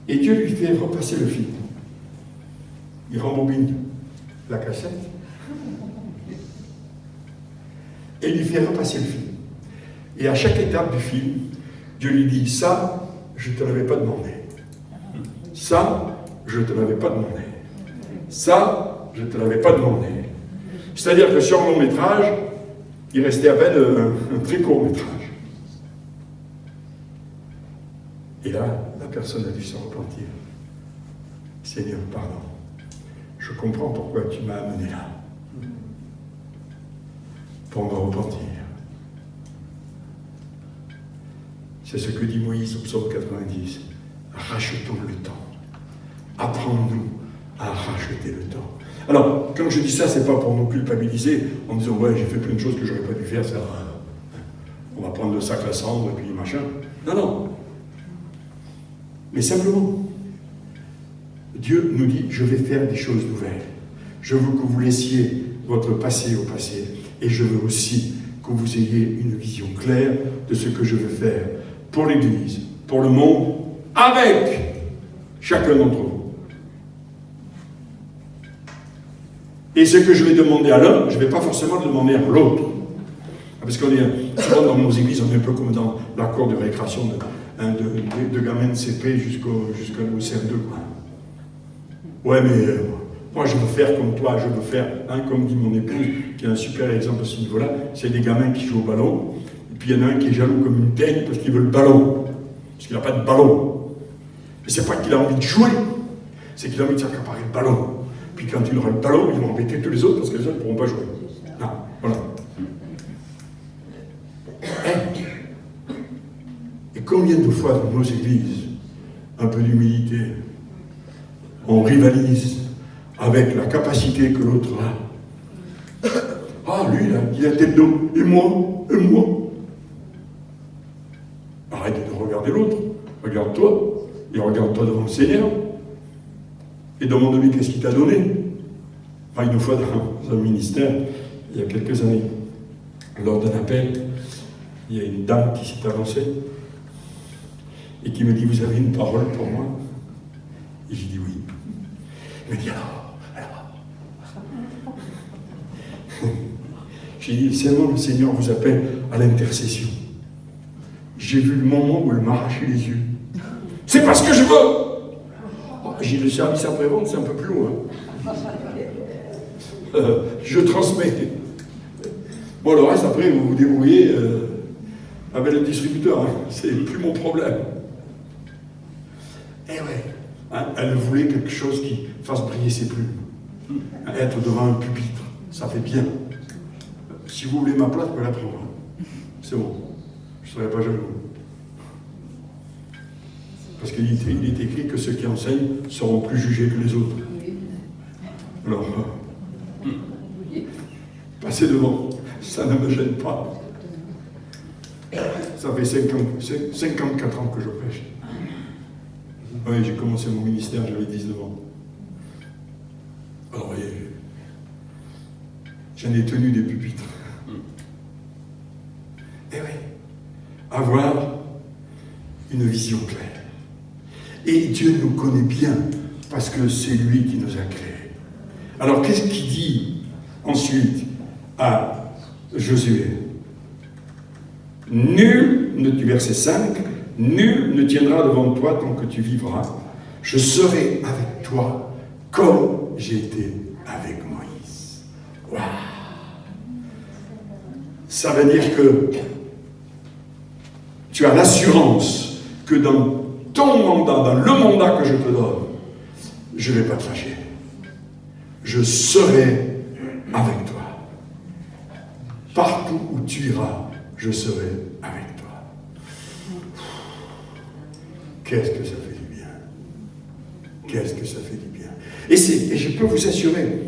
Et Dieu lui fait repasser le film. Il rembobine la cassette et il lui fait repasser le film. Et à chaque étape du film, Dieu lui dit, ça, je ne te l'avais pas demandé. Ça, je ne te l'avais pas demandé. Ça, je ne te l'avais pas demandé. C'est-à-dire que sur mon métrage, il restait à peine un très court métrage. Et là, la personne a dû se repentir. Seigneur, pardon. Je comprends pourquoi tu m'as amené là. Pour me repentir. C'est ce que dit Moïse au psaume 90. Rachetons le temps. Apprends-nous à racheter le temps. Alors, quand je dis ça, c'est pas pour nous culpabiliser en disant ouais, j'ai fait plein de choses que j'aurais pas dû faire, ça. On va prendre le sac à cendre et puis machin. Non, non. Mais simplement, Dieu nous dit, je vais faire des choses nouvelles. Je veux que vous laissiez votre passé au passé. Et je veux aussi que vous ayez une vision claire de ce que je veux faire pour l'Église, pour le monde, avec chacun d'entre vous. Et ce que je vais demander à l'un, je ne vais pas forcément le demander à l'autre. Parce qu'on est souvent dans nos églises, on est un peu comme dans la cour de récréation de gamins de CP jusqu'au CM2. Quoi. Ouais, mais moi je veux faire comme toi, je veux faire, comme dit mon épouse, qui est un super exemple à ce niveau-là, c'est des gamins qui jouent au ballon, et puis il y en a un qui est jaloux comme une teigne parce qu'il veut le ballon, parce qu'il n'a pas de ballon. Mais c'est pas qu'il a envie de jouer, c'est qu'il a envie de s'accaparer le ballon. Puis quand il aura le ballon, ils vont embêter tous les autres parce que les autres ne pourront pas jouer. Non, voilà. Et combien de fois dans nos églises, un peu d'humilité, on rivalise avec la capacité que l'autre a dit la tête d'homme, et moi, et moi. Arrête de regarder l'autre, regarde-toi, et regarde-toi devant le Seigneur, et demande-lui qu'est-ce qu'il t'a donné. Enfin, une fois dans un ministère, il y a quelques années, lors d'un appel, il y a une dame qui s'est avancée et qui me dit, vous avez une parole pour moi? Et j'ai dit oui. Elle me dit alors. J'ai dit, seulement le Seigneur vous appelle à l'intercession. J'ai vu le moment où elle m'arrachait les yeux. C'est parce que je veux. J'ai le service après-vente, c'est un peu plus loin. Je transmets. Bon, le reste, après, vous vous débrouillez avec le distributeur. Hein. C'est plus mon problème. Eh ouais. Hein, elle voulait quelque chose qui fasse briller ses plumes. Être devant un pupitre, ça fait bien. Si vous voulez ma place, vous pouvez la prendre. C'est bon. Je ne serai pas jaloux. Parce qu'il est écrit que ceux qui enseignent seront plus jugés que les autres. Alors, passez devant, ça ne me gêne pas. Ça fait 54 ans que je prêche. Oui, j'ai commencé mon ministère, j'avais 19 ans. Alors, voyez, j'en ai tenu des pupitres. Eh oui, avoir une vision claire. Et Dieu nous connaît bien, parce que c'est lui qui nous a créés. Alors, qu'est-ce qu'il dit ensuite à Josué? Du verset 5, nul ne tiendra devant toi tant que tu vivras. Je serai avec toi comme j'ai été avec Moïse. Waouh! Ça veut dire que tu as l'assurance que dans ton mandat, dans le mandat que je te donne, je ne vais pas te lâcher. Je serai avec toi. Partout où tu iras, je serai avec toi. Qu'est-ce que ça fait du bien. Qu'est-ce que ça fait du bien. Et je peux vous assurer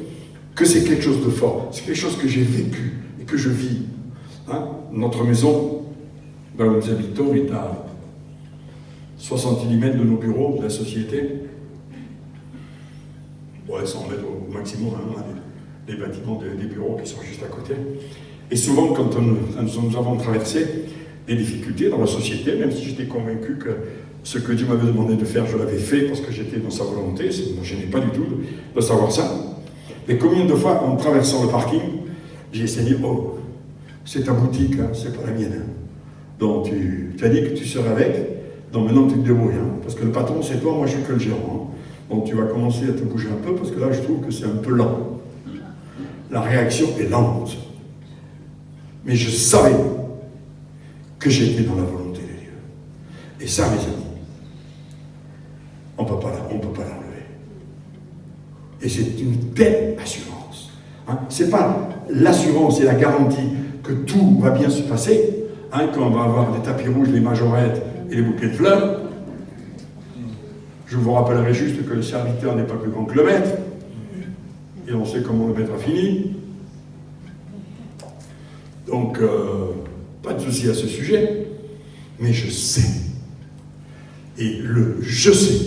que c'est quelque chose de fort. C'est quelque chose que j'ai vécu et que je vis. Hein? Notre maison, là où nous habitons, est à 70 mètres de nos bureaux de la société. Ouais, 100 mètres au maximum, hein, les bâtiments des bureaux qui sont juste à côté. Et souvent, quand nous avons traversé des difficultés dans la société, même si j'étais convaincu que ce que Dieu m'avait demandé de faire, je l'avais fait parce que j'étais dans sa volonté, ça ne me gênait pas du tout de savoir ça. Mais combien de fois, en traversant le parking, j'ai essayé, oh, c'est ta boutique, hein, c'est pas la mienne. Hein. Donc tu as dit que tu serais avec, donc maintenant tu te débrouilles, hein, parce que le patron c'est toi, moi je suis que le gérant. Hein. Donc tu vas commencer à te bouger un peu, parce que là je trouve que c'est un peu lent. La réaction est lente. Mais je savais que j'étais dans la volonté de Dieu. Et ça, mes amis, on ne peut pas l'enlever. Et c'est une telle assurance. Hein. Ce n'est pas l'assurance et la garantie que tout va bien se passer, hein, quand on va avoir les tapis rouges, les majorettes et les bouquets de fleurs. Je vous rappellerai juste que le serviteur n'est pas plus grand que le maître. Et on sait comment le maître a fini. Donc, pas de souci à ce sujet, mais je sais. Et le je sais,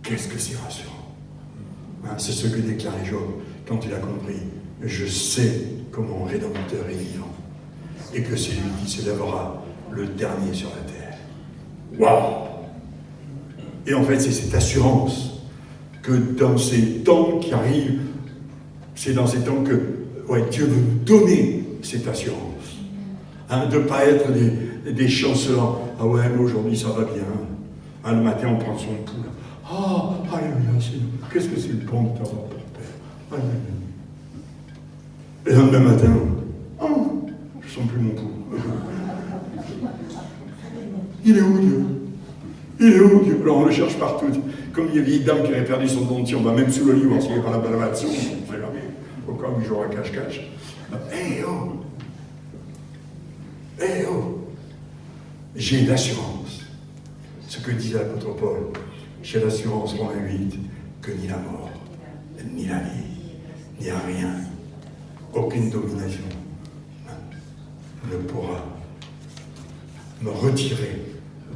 qu'est-ce que c'est rassurant. Hein, c'est ce que déclarait Job quand il a compris. Je sais que mon Rédempteur est vivant et que c'est lui qui se lèvera le dernier sur la terre. Waouh! Et en fait, c'est cette assurance que dans ces temps qui arrivent, c'est dans ces temps que Dieu veut nous donner cette assurance. Hein, de ne pas être des chancelants. Ah ouais, mais aujourd'hui ça va bien. Hein, le matin on prend son pouls. Ah, alléluia, Seigneur. Qu'est-ce que c'est bon de t'avoir pour Père. Alléluia. Et le lendemain matin, oh, je ne sens plus mon pouls. Il est où Dieu? Il est où Dieu? Alors on le cherche partout. Comme il y a une vieille dame qui avait perdu son dentier, on va même sous le lit voir s'il n'y a pas la balade. On sait jamais. Au cas où il jouera cache-cache. Hey oh! Eh oh! J'ai l'assurance, ce que disait l'apôtre Paul, j'ai l'assurance, Romains 8, que ni la mort, ni la vie, ni rien, aucune domination, hein, ne pourra me retirer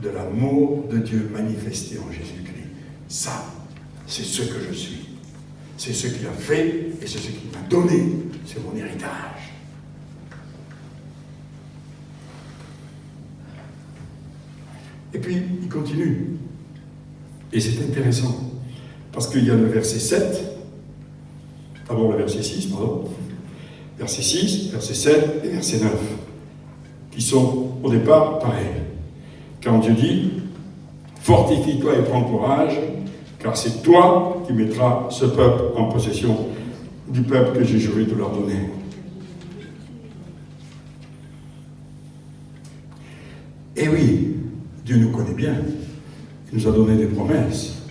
de l'amour de Dieu manifesté en Jésus-Christ. Ça, c'est ce que je suis. C'est ce qu'il a fait et c'est ce qu'il m'a donné. C'est mon héritage. Et puis, il continue. Et c'est intéressant. Parce qu'il y a le verset 7. Le verset 6, pardon. Verset 6, verset 7 et verset 9. Qui sont, au départ, pareils. Quand Dieu dit, fortifie-toi et prends courage, car c'est toi qui mettras ce peuple en possession du peuple que j'ai juré de leur donner. Et oui, Dieu nous connaît bien. Il nous a donné des promesses.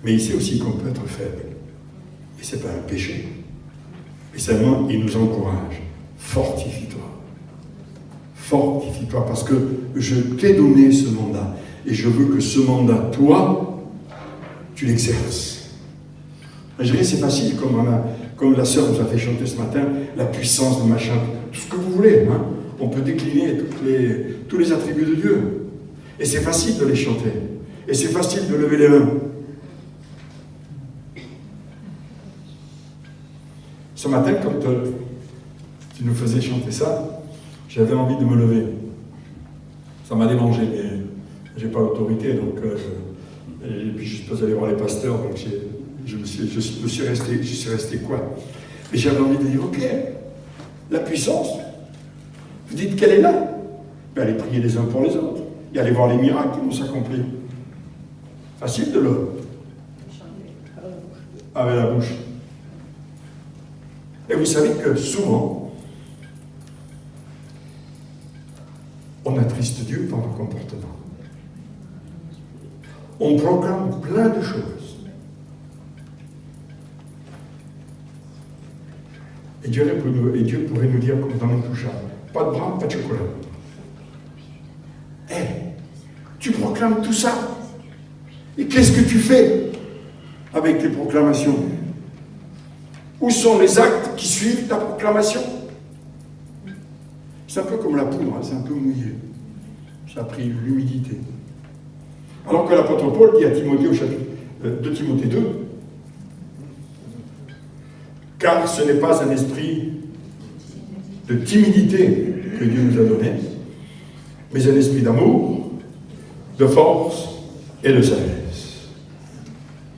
Mais il sait aussi qu'on peut être faible. Et ce n'est pas un péché. Et seulement, il nous encourage. Fortifie-toi. Fortifie-toi, parce que je t'ai donné ce mandat. Et je veux que ce mandat, toi, tu l'exerces. Je dirais, c'est facile, comme la sœur nous a fait chanter ce matin, la puissance de machin, tout ce que vous voulez. Hein. On peut décliner tous les attributs de Dieu. Et c'est facile de les chanter. Et c'est facile de lever les mains. Ce matin, quand tu nous faisais chanter ça, j'avais envie de me lever. Ça m'a dérangé, mais je n'ai pas l'autorité, donc et puis je suis pas allé voir les pasteurs, donc je suis resté quoi. Et j'avais envie de dire, ok, la puissance, vous dites qu'elle est là, mais allez prier les uns pour les autres, et allez voir les miracles qui vont s'accomplir. Facile de le avec la bouche. Et vous savez que souvent, on attriste Dieu par nos comportements. On proclame plein de choses. Et Dieu pourrait nous dire, comme dans mon touchard, pas de bras, pas de chocolat. Tu proclames tout ça. Et qu'est-ce que tu fais avec tes proclamations? Où sont les actes qui suivent ta proclamation? C'est un peu comme la poudre, hein, c'est un peu mouillé. Ça a pris l'humidité. Alors que l'apôtre Paul dit à Timothée au chapitre 2 Timothée 2, car ce n'est pas un esprit de timidité que Dieu nous a donné, mais un esprit d'amour, de force et de sagesse.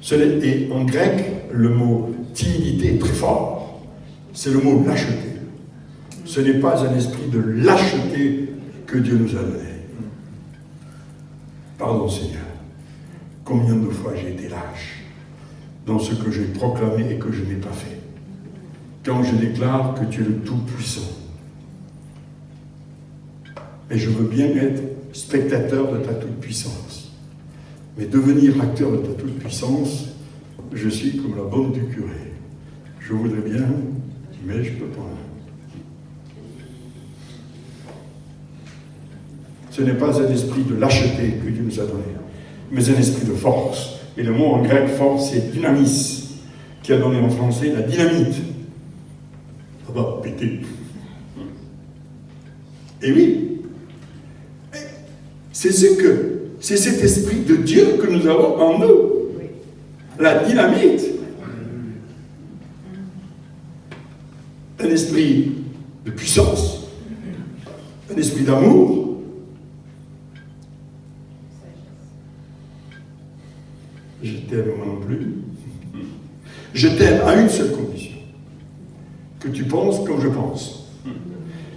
Et en grec, le mot timidité est très fort. C'est le mot lâcheté. Ce n'est pas un esprit de lâcheté que Dieu nous a donné. Pardon Seigneur, combien de fois j'ai été lâche dans ce que j'ai proclamé et que je n'ai pas fait. Quand je déclare que tu es le Tout-Puissant. Et je veux bien être spectateur de ta toute-puissance. Mais devenir acteur de ta toute-puissance, je suis comme la bonne du curé. Je voudrais bien, mais je ne peux pas. Ce n'est pas un esprit de lâcheté que Dieu nous a donné, mais un esprit de force. Et le mot en grec force, c'est dynamis, qui a donné en français la dynamite. Ça va péter. Et oui, c'est cet esprit de Dieu que nous avons en nous. La dynamite. Un esprit de puissance, un esprit d'amour. Je t'aime moi non plus. Je t'aime à une seule condition. Que tu penses comme je pense.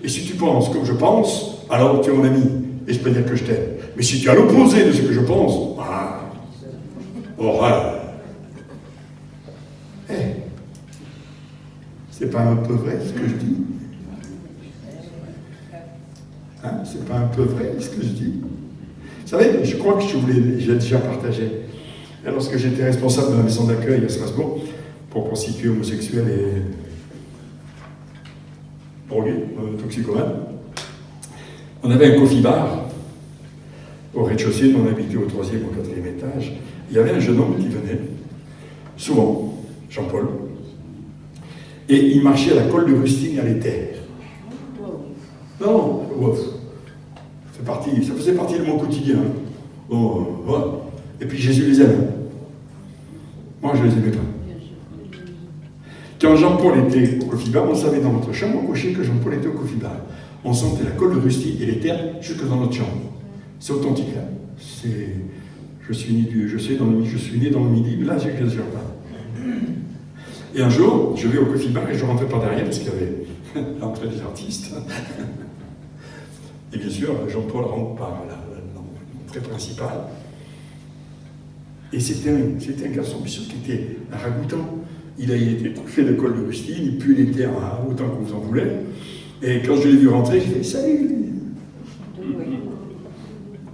Et si tu penses comme je pense, alors tu es mon ami. Et je peux dire que je t'aime. Mais si tu es à l'opposé de ce que je pense, horreur. C'est pas un peu vrai ce que je dis? Hein? C'est pas un peu vrai ce que je dis? Vous savez, je crois que j'ai déjà partagé. Et lorsque j'étais responsable de la maison d'accueil à Strasbourg, pour prostituées homosexuels et drogués, toxicomanes, on avait un coffee bar au rez-de-chaussée, on habitait au 3e ou 4e étage. Il y avait un jeune homme qui venait, souvent, Jean-Paul, et il marchait à la colle de Rustine à l'éther. Non, ça faisait partie de mon quotidien. Bon, voilà. Et puis Jésus les aime. Moi, je ne les aimais pas. Quand Jean-Paul était au coffee bar, on savait dans notre chambre, au cocher, que Jean-Paul était au coffee bar. On sentait la colle de Rusty et les terres jusque dans notre chambre. C'est authentique, là. Je suis né dans le Midi, mais là, je n'exagère pas. Et un jour, je vais au coffee bar et je rentrais par derrière parce qu'il y avait l'entrée des artistes. Et bien sûr, Jean-Paul rentre par l'entrée principale. Et c'était un garçon, bien sûr, qui était ragoûtant. Il a été fait de colle de Rusty, il pue les terres autant qu'on vous en voulait. Et quand je l'ai vu rentrer, j'ai fait « Salut !»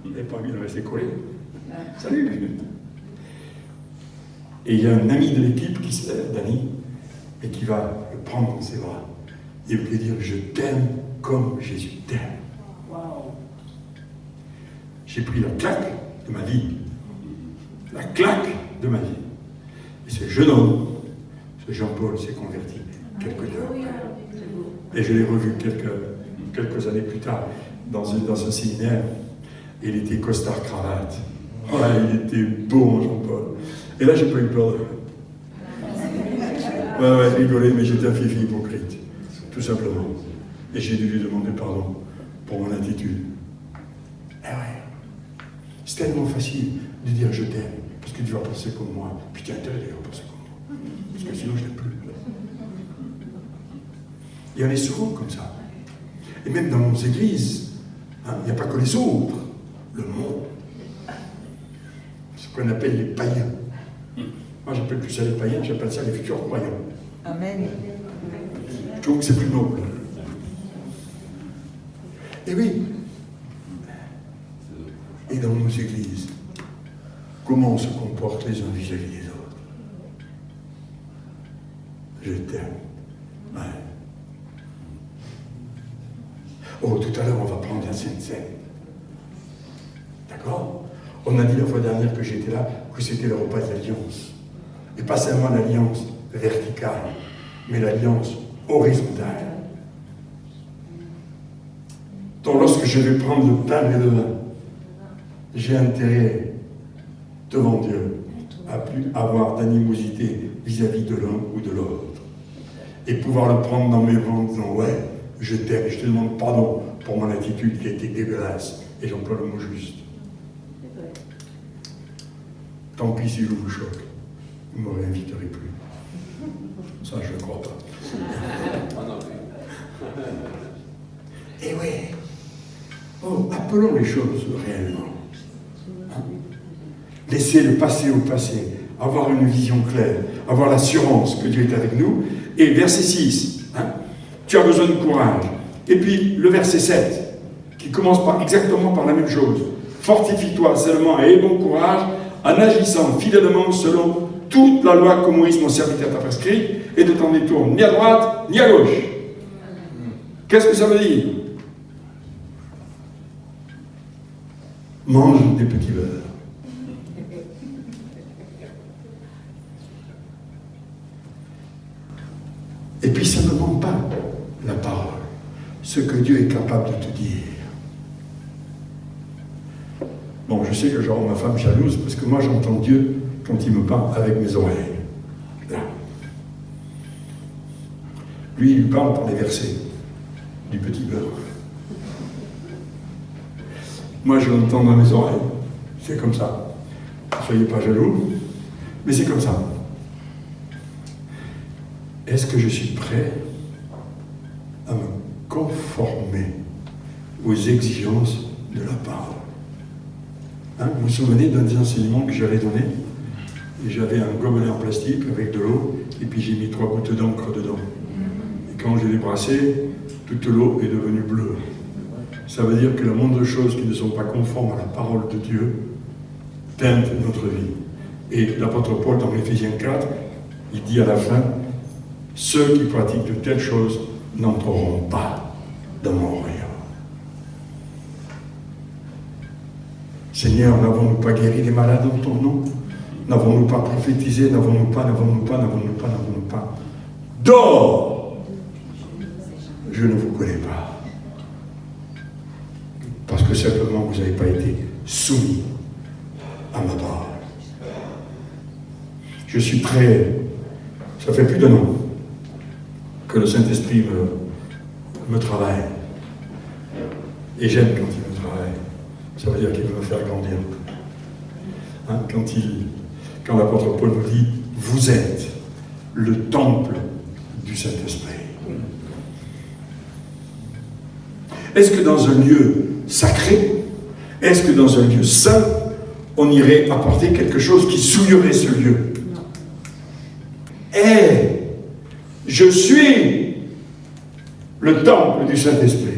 Il n'avait pas envie de rester collé. « Salut !» Et il y a un ami de l'équipe qui se lève, Danny, et qui va le prendre dans ses bras. Et lui dire « Je t'aime comme Jésus t'aime. » J'ai pris la claque de ma vie. La claque de ma vie. Et ce jeune homme, ce Jean-Paul, s'est converti quelques heures après. Et je l'ai revu quelques années plus tard dans un séminaire. Il était costard-cravate. Ouais, il était beau, Jean-Paul. Et là, j'ai pas eu peur de lui. Ouais, rigoler, mais j'étais un fifi hypocrite. Tout simplement. Et j'ai dû lui demander pardon pour mon attitude. Eh ouais. C'est tellement facile de dire je t'aime, parce que tu vas penser comme moi, puis tu as intérêt à penser comme moi, parce que sinon je ne t'aime plus. Il y en a souvent comme ça. Et même dans nos églises, il n'y a pas que les autres, le monde. Ce qu'on appelle les païens. Moi, j'appelle plus ça les païens, j'appelle ça les futurs croyants. Amen. Je trouve que c'est plus noble. Et oui. Et dans nos églises, comment on se comporte les uns vis-à-vis des autres? Je t'aime. Ouais. Oh, tout à l'heure, on va prendre la Sainte Seine. D'accord? On a dit la fois dernière que j'étais là, que c'était le repas de l'Alliance. Et pas seulement l'Alliance verticale, mais l'Alliance horizontale. Donc lorsque je vais prendre le pain et le vin, j'ai intérêt devant Dieu à plus avoir d'animosité vis-à-vis de l'un ou de l'autre. Et pouvoir le prendre dans mes bras en disant « Ouais, je t'aime, je te demande pardon pour mon attitude qui a été dégueulasse. » Et j'emploie le mot juste. Tant pis si je vous choque, vous ne me réinviterez plus. Ça, je ne crois pas. Et oui. Oh, appelons les choses réellement. Laisser le passé au passé, avoir une vision claire, avoir l'assurance que Dieu est avec nous. Et verset 6, tu as besoin de courage. Et puis le verset 7, qui commence exactement par la même chose. Fortifie-toi seulement et aie bon courage en agissant fidèlement selon toute la loi que Moïse, mon serviteur, t'a prescrite, et ne t'en détourne ni à droite ni à gauche. Qu'est-ce que ça veut dire? Mange des petits beurres. Et puis ça ne ment pas, la parole, ce que Dieu est capable de te dire. Bon, je sais que je rends ma femme jalouse, parce que moi j'entends Dieu quand il me parle avec mes oreilles. Là. Lui, il parle par les versets du petit beurre. Moi, je l'entends dans mes oreilles. C'est comme ça. Ne soyez pas jaloux, mais c'est comme ça. Est-ce que je suis prêt à me conformer aux exigences de la parole? Vous vous souvenez d'un des enseignements que j'avais donné? Et j'avais un gobelet en plastique avec de l'eau, et puis j'ai mis 3 gouttes d'encre dedans. Et quand je l'ai brassé, toute l'eau est devenue bleue. Ça veut dire que la moindre chose qui ne sont pas conformes à la parole de Dieu teinte notre vie. Et l'apôtre Paul, dans Éphésiens 4, il dit à la fin, ceux qui pratiquent de telles choses n'entreront pas dans mon royaume. Seigneur, n'avons-nous pas guéri les malades en ton nom? N'avons-nous pas prophétisé? N'avons-nous pas? Dors! Je ne vous connais pas. que simplement vous n'avez pas été soumis à ma parole. Je suis très... Ça fait plus d'un an que le Saint-Esprit me travaille. Et j'aime quand il me travaille. Ça veut dire qu'il veut me faire grandir. Hein, quand l'apôtre Paul nous dit « Vous êtes le temple du Saint-Esprit ». Est-ce que dans un lieu sacré, est-ce que dans un lieu saint, on irait apporter quelque chose qui souillerait ce lieu? Non. Eh, je suis le temple du Saint-Esprit.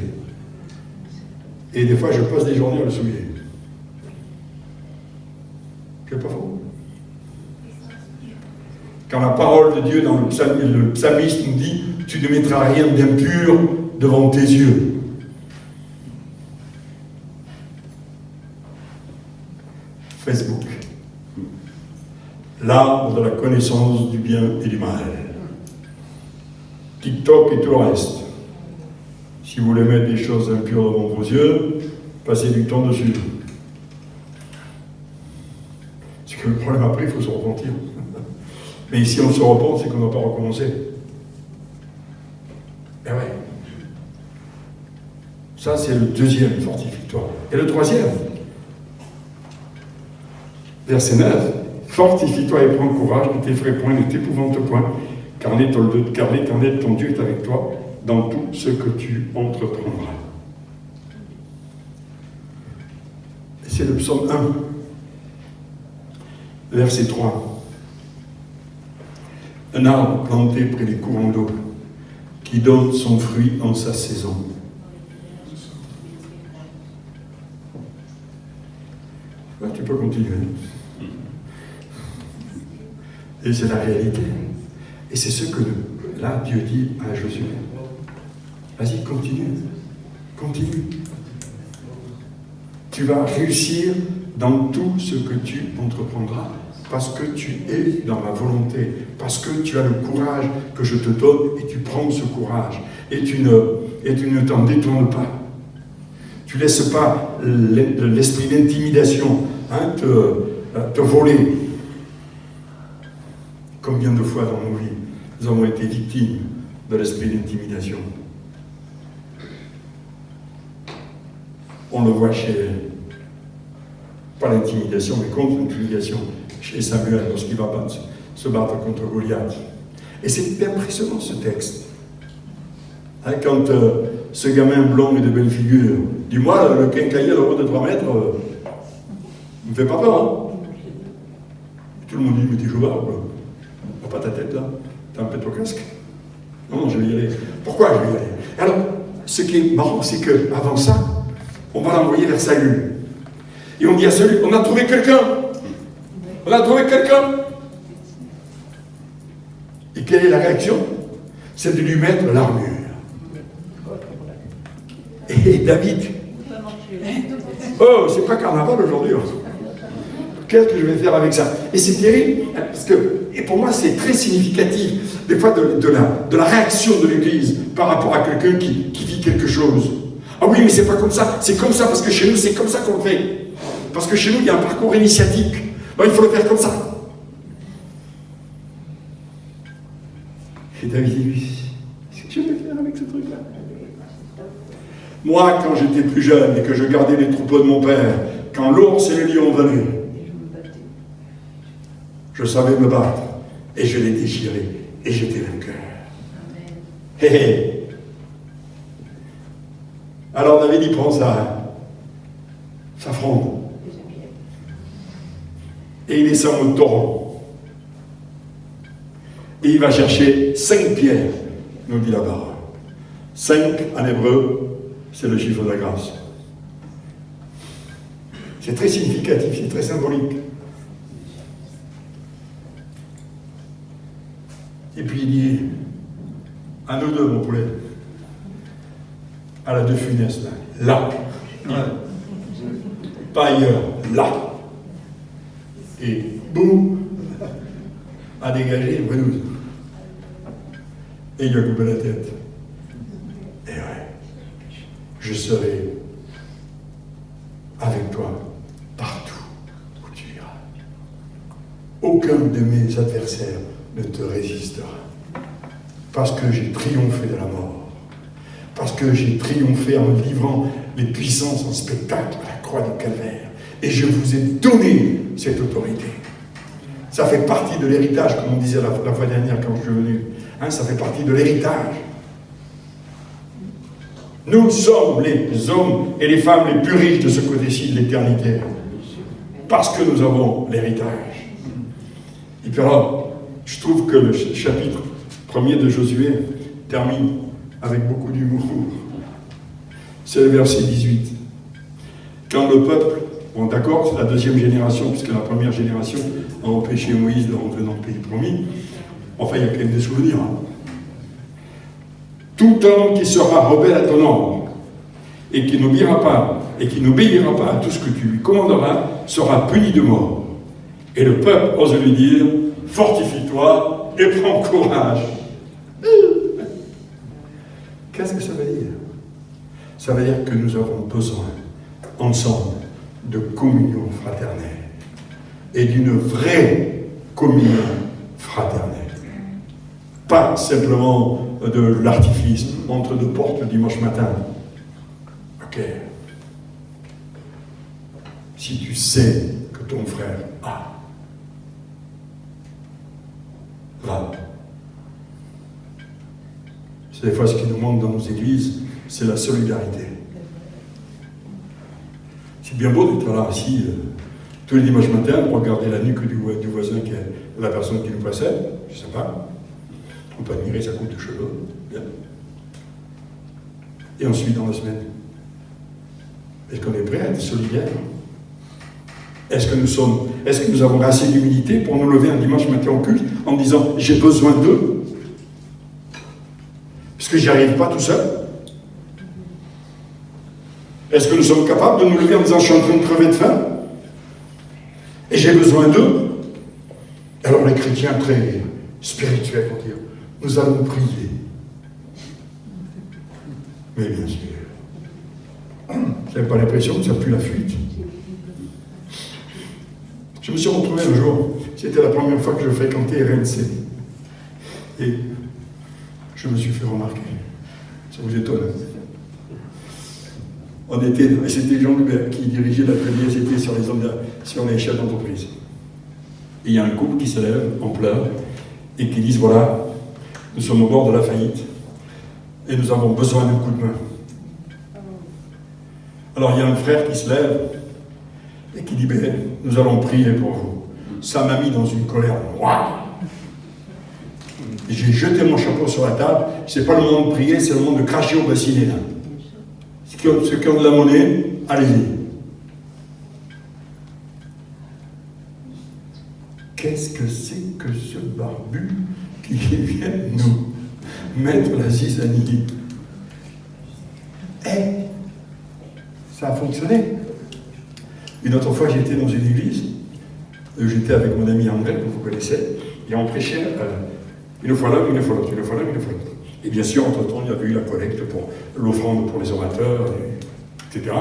Et des fois, je passe des journées à le souiller. C'est pas faux. Quand la parole de Dieu, dans le psalmiste nous dit « Tu ne mettras rien d'impur devant tes yeux ». Facebook. L'arbre de la connaissance du bien et du mal. TikTok et tout le reste. Si vous voulez mettre des choses impures devant vos yeux, passez du temps dessus. C'est que le problème après, il faut se repentir. Mais si on se repent, c'est qu'on ne va pas recommencer. Eh ouais. Ça, c'est le deuxième fortificatoire. Et le troisième, verset 9, fortifie-toi et prends courage, ne t'effraie point, ne t'épouvante point, car l'Éternel, ton Dieu, est avec toi dans tout ce que tu entreprendras. C'est le psaume 1, verset 3. Un arbre planté près des courants d'eau, qui donne son fruit en sa saison. Là, tu peux continuer. Et c'est la réalité. Et c'est ce que, là, Dieu dit à Josué. Vas-y, continue. Continue. Tu vas réussir dans tout ce que tu entreprendras, parce que tu es dans ma volonté, parce que tu as le courage que je te donne, et tu prends ce courage, et tu ne t'en détournes pas. Tu ne laisses pas l'esprit d'intimidation te voler. Combien de fois dans nos vies, nous avons été victimes de l'esprit d'intimidation? On le voit pas l'intimidation, mais contre l'intimidation, chez Samuel, lorsqu'il va se battre contre Goliath. Et c'est impressionnant ce texte. Hein, quand ce gamin blond et de belle figure dit « Moi, le quincaillier, le roi de 3 mètres, ne me fait pas peur. Hein » Tout le monde dit « Mais t'es joueur, quoi. Pas ta tête là, t'as un peu ton casque. Non, je vais y aller. Pourquoi je vais y aller? Alors, ce qui est marrant, c'est qu'avant ça, on va l'envoyer vers Saül. Et on dit à Saül, on a trouvé quelqu'un. On a trouvé quelqu'un. Et quelle est la réaction? C'est de lui mettre l'armure. Et David, oh, c'est pas carnaval aujourd'hui. Qu'est-ce que je vais faire avec ça? Et c'est terrible, parce que, et pour moi, c'est très significatif, des fois, de la réaction de l'Église par rapport à quelqu'un qui vit quelque chose. Ah oui, mais c'est pas comme ça, c'est comme ça, parce que chez nous, c'est comme ça qu'on le fait. Parce que chez nous, il y a un parcours initiatique. Donc, il faut le faire comme ça. Et David dit, oui, qu'est-ce que je vais faire avec ce truc-là? Moi, quand j'étais plus jeune et que je gardais les troupeaux de mon père, quand l'ours et le lion venaient, je savais me battre, et je l'ai déchiré, et j'étais vainqueur. Hé hé. Alors David, il prend sa fronde, et il descend au torrent, et il va chercher 5 pierres, nous dit la parole. 5 en hébreu, c'est le chiffre de la grâce. C'est très significatif, c'est très symbolique. Et puis il dit, à nous deux, mon poulet, à la De Funès, là, pas ailleurs, là. Et boum, à dégager une brenouze. Et il lui a coupé la tête. Et ouais, je serai avec toi partout où tu iras. Aucun de mes adversaires ne te résistera. Parce que j'ai triomphé de la mort. Parce que j'ai triomphé en livrant les puissances en spectacle à la croix du calvaire. Et je vous ai donné cette autorité. Ça fait partie de l'héritage, comme on disait la fois dernière quand je suis venu. Hein, ça fait partie de l'héritage. Nous sommes les hommes et les femmes les plus riches de ce côté-ci de l'éternité. Parce que nous avons l'héritage. Et puis alors, je trouve que le chapitre 1er de Josué termine avec beaucoup d'humour. C'est le verset 18. Quand le peuple, bon d'accord, c'est la deuxième génération, puisque la première génération a empêché Moïse de rentrer dans le pays promis. Enfin, il y a quand même des souvenirs. Hein. Tout homme qui sera rebelle à ton ordre et qui n'obéira pas à tout ce que tu lui commanderas sera puni de mort. Et le peuple ose lui dire, fortifie-toi et prends courage. Qu'est-ce que ça veut dire? Ça veut dire que nous avons besoin, ensemble, de communion fraternelle et d'une vraie communion fraternelle. Pas simplement de l'artifice entre deux portes le dimanche matin. Ok. Si tu sais que ton frère a, va. C'est des fois ce qui nous manque dans nos églises, c'est la solidarité. C'est bien beau d'être là assis tous les dimanches matins, de regarder la nuque du voisin qui est la personne qui nous précède, je ne sais pas. On peut admirer sa coupe de cheveux. Bien. Et ensuite, dans la semaine, est-ce qu'on est prêt à être solidaire? Est-ce que nous avons assez d'humilité pour nous lever un dimanche matin au culte en disant « j'ai besoin d'eux » parce que j'y arrive pas tout seul? Est-ce que nous sommes capables de nous lever en disant « je suis en train de crever de faim et j'ai besoin d'eux » Alors les chrétiens très spirituels vont dire « nous allons prier ». Mais bien sûr, vous n'avez pas l'impression que ça pue la fuite? Je me suis retrouvé un jour, c'était la première fois que je fréquentais RNC. Et je me suis fait remarquer. Ça vous étonne? C'était Jean Hubert qui dirigeait l'atelier, c'était sur les chefs d'entreprise. Et il y a un couple qui se lève en pleurs et qui disent, voilà, nous sommes au bord de la faillite et nous avons besoin d'un coup de main. Alors il y a un frère qui se lève et qui dit, ben, nous allons prier pour vous. Ça m'a mis dans une colère noire. Et j'ai jeté mon chapeau sur la table. C'est pas le moment de prier, c'est le moment de cracher au bassinet. Là. Ceux qui ont de la monnaie, allez-y. Qu'est-ce que c'est que ce barbu qui vient nous mettre la zizanie? Ça a fonctionné. Une autre fois, j'étais dans une église, j'étais avec mon ami André, que vous connaissez, et on prêchait une fois l'un, une fois l'autre, une fois l'un, une fois l'autre. Et bien sûr, entre-temps, il y avait eu la collecte pour l'offrande pour les orateurs, etc.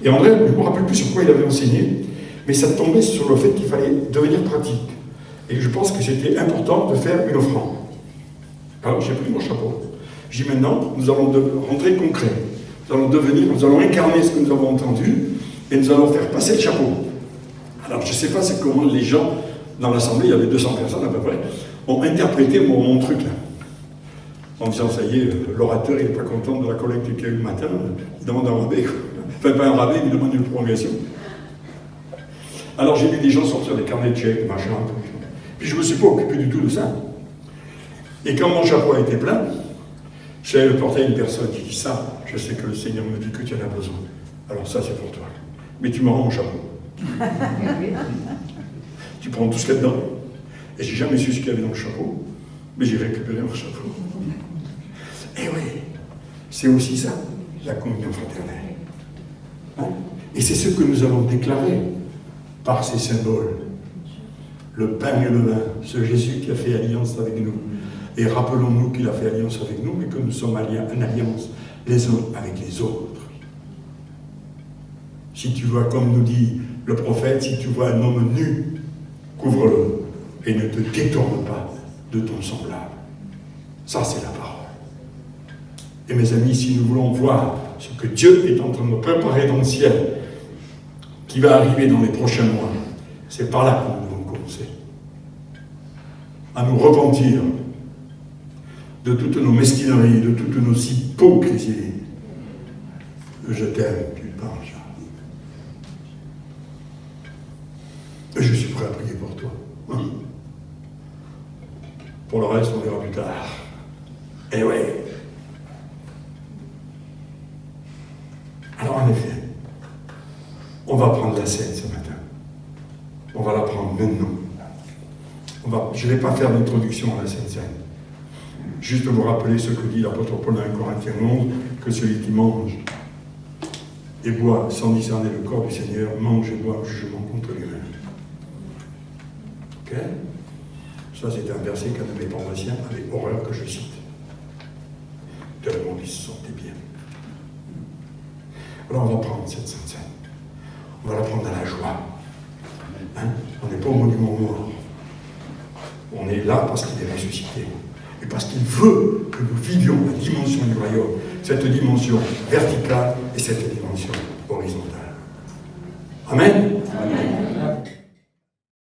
Et André, je ne me rappelle plus sur quoi il avait enseigné, mais ça tombait sur le fait qu'il fallait devenir pratique. Et je pense que c'était important de faire une offrande. Alors j'ai pris mon chapeau. J'ai dit maintenant, nous allons rentrer concret. Nous allons incarner ce que nous avons entendu, et nous allons faire passer le chapeau. Alors je ne sais pas c'est comment les gens, dans l'assemblée, il y avait 200 personnes à peu près, ont interprété mon truc là. En disant, ça y est, l'orateur, il n'est pas content de la collecte qu'il y a eu le matin, il demande un rabais. Enfin, pas un rabais, il demande une prolongation. Alors j'ai vu des gens sortir des carnets de chèques, machin, puis je ne me suis pas occupé du tout de ça. Et quand mon chapeau a été plein, j'allais le porter à une personne qui dit ça, je sais que le Seigneur me dit que tu en as besoin. Alors ça, c'est pour toi. Mais tu me rends mon chapeau. Tu prends tout ce qu'il y a dedans. Et j'ai jamais su ce qu'il y avait dans le chapeau, mais j'ai récupéré mon chapeau. Et oui, c'est aussi ça, la communion fraternelle. Hein? Et c'est ce que nous avons déclaré par ces symboles. Le pain et le vin, ce Jésus qui a fait alliance avec nous. Et rappelons-nous qu'il a fait alliance avec nous, mais que nous sommes en alliance les uns avec les autres. Si tu vois, comme nous dit le prophète, si tu vois un homme nu, couvre-le et ne te détourne pas de ton semblable. Ça, c'est la parole. Et mes amis, si nous voulons voir ce que Dieu est en train de nous préparer dans le ciel, qui va arriver dans les prochains mois, c'est par là que nous devons commencer. À nous repentir de toutes nos mesquineries, de toutes nos hypocrisies. Je t'aime, tu parles. Et je suis prêt à prier pour toi. Pour le reste, on verra plus tard. Eh oui. Alors en effet, on va prendre la scène ce matin. On va la prendre maintenant. Je ne vais pas faire d'introduction à la Sainte Seine. Juste vous rappeler ce que dit l'apôtre Paul dans 1 Corinthiens 11, que celui qui mange et boit sans discerner le corps du Seigneur, mange et boit un jugement contre lui-même. Ok? Ça, c'est un verset qu'un de mes paroissiens, avec horreur, que je cite. Tellement il se sentait bien. Alors on va prendre cette Sainte Seine. On va la prendre dans la joie. Hein? On n'est pas au monument mort. On est là parce qu'il est ressuscité. Et parce qu'il veut que nous vivions la dimension du royaume, cette dimension verticale et cette dimension horizontale. Amen. Amen.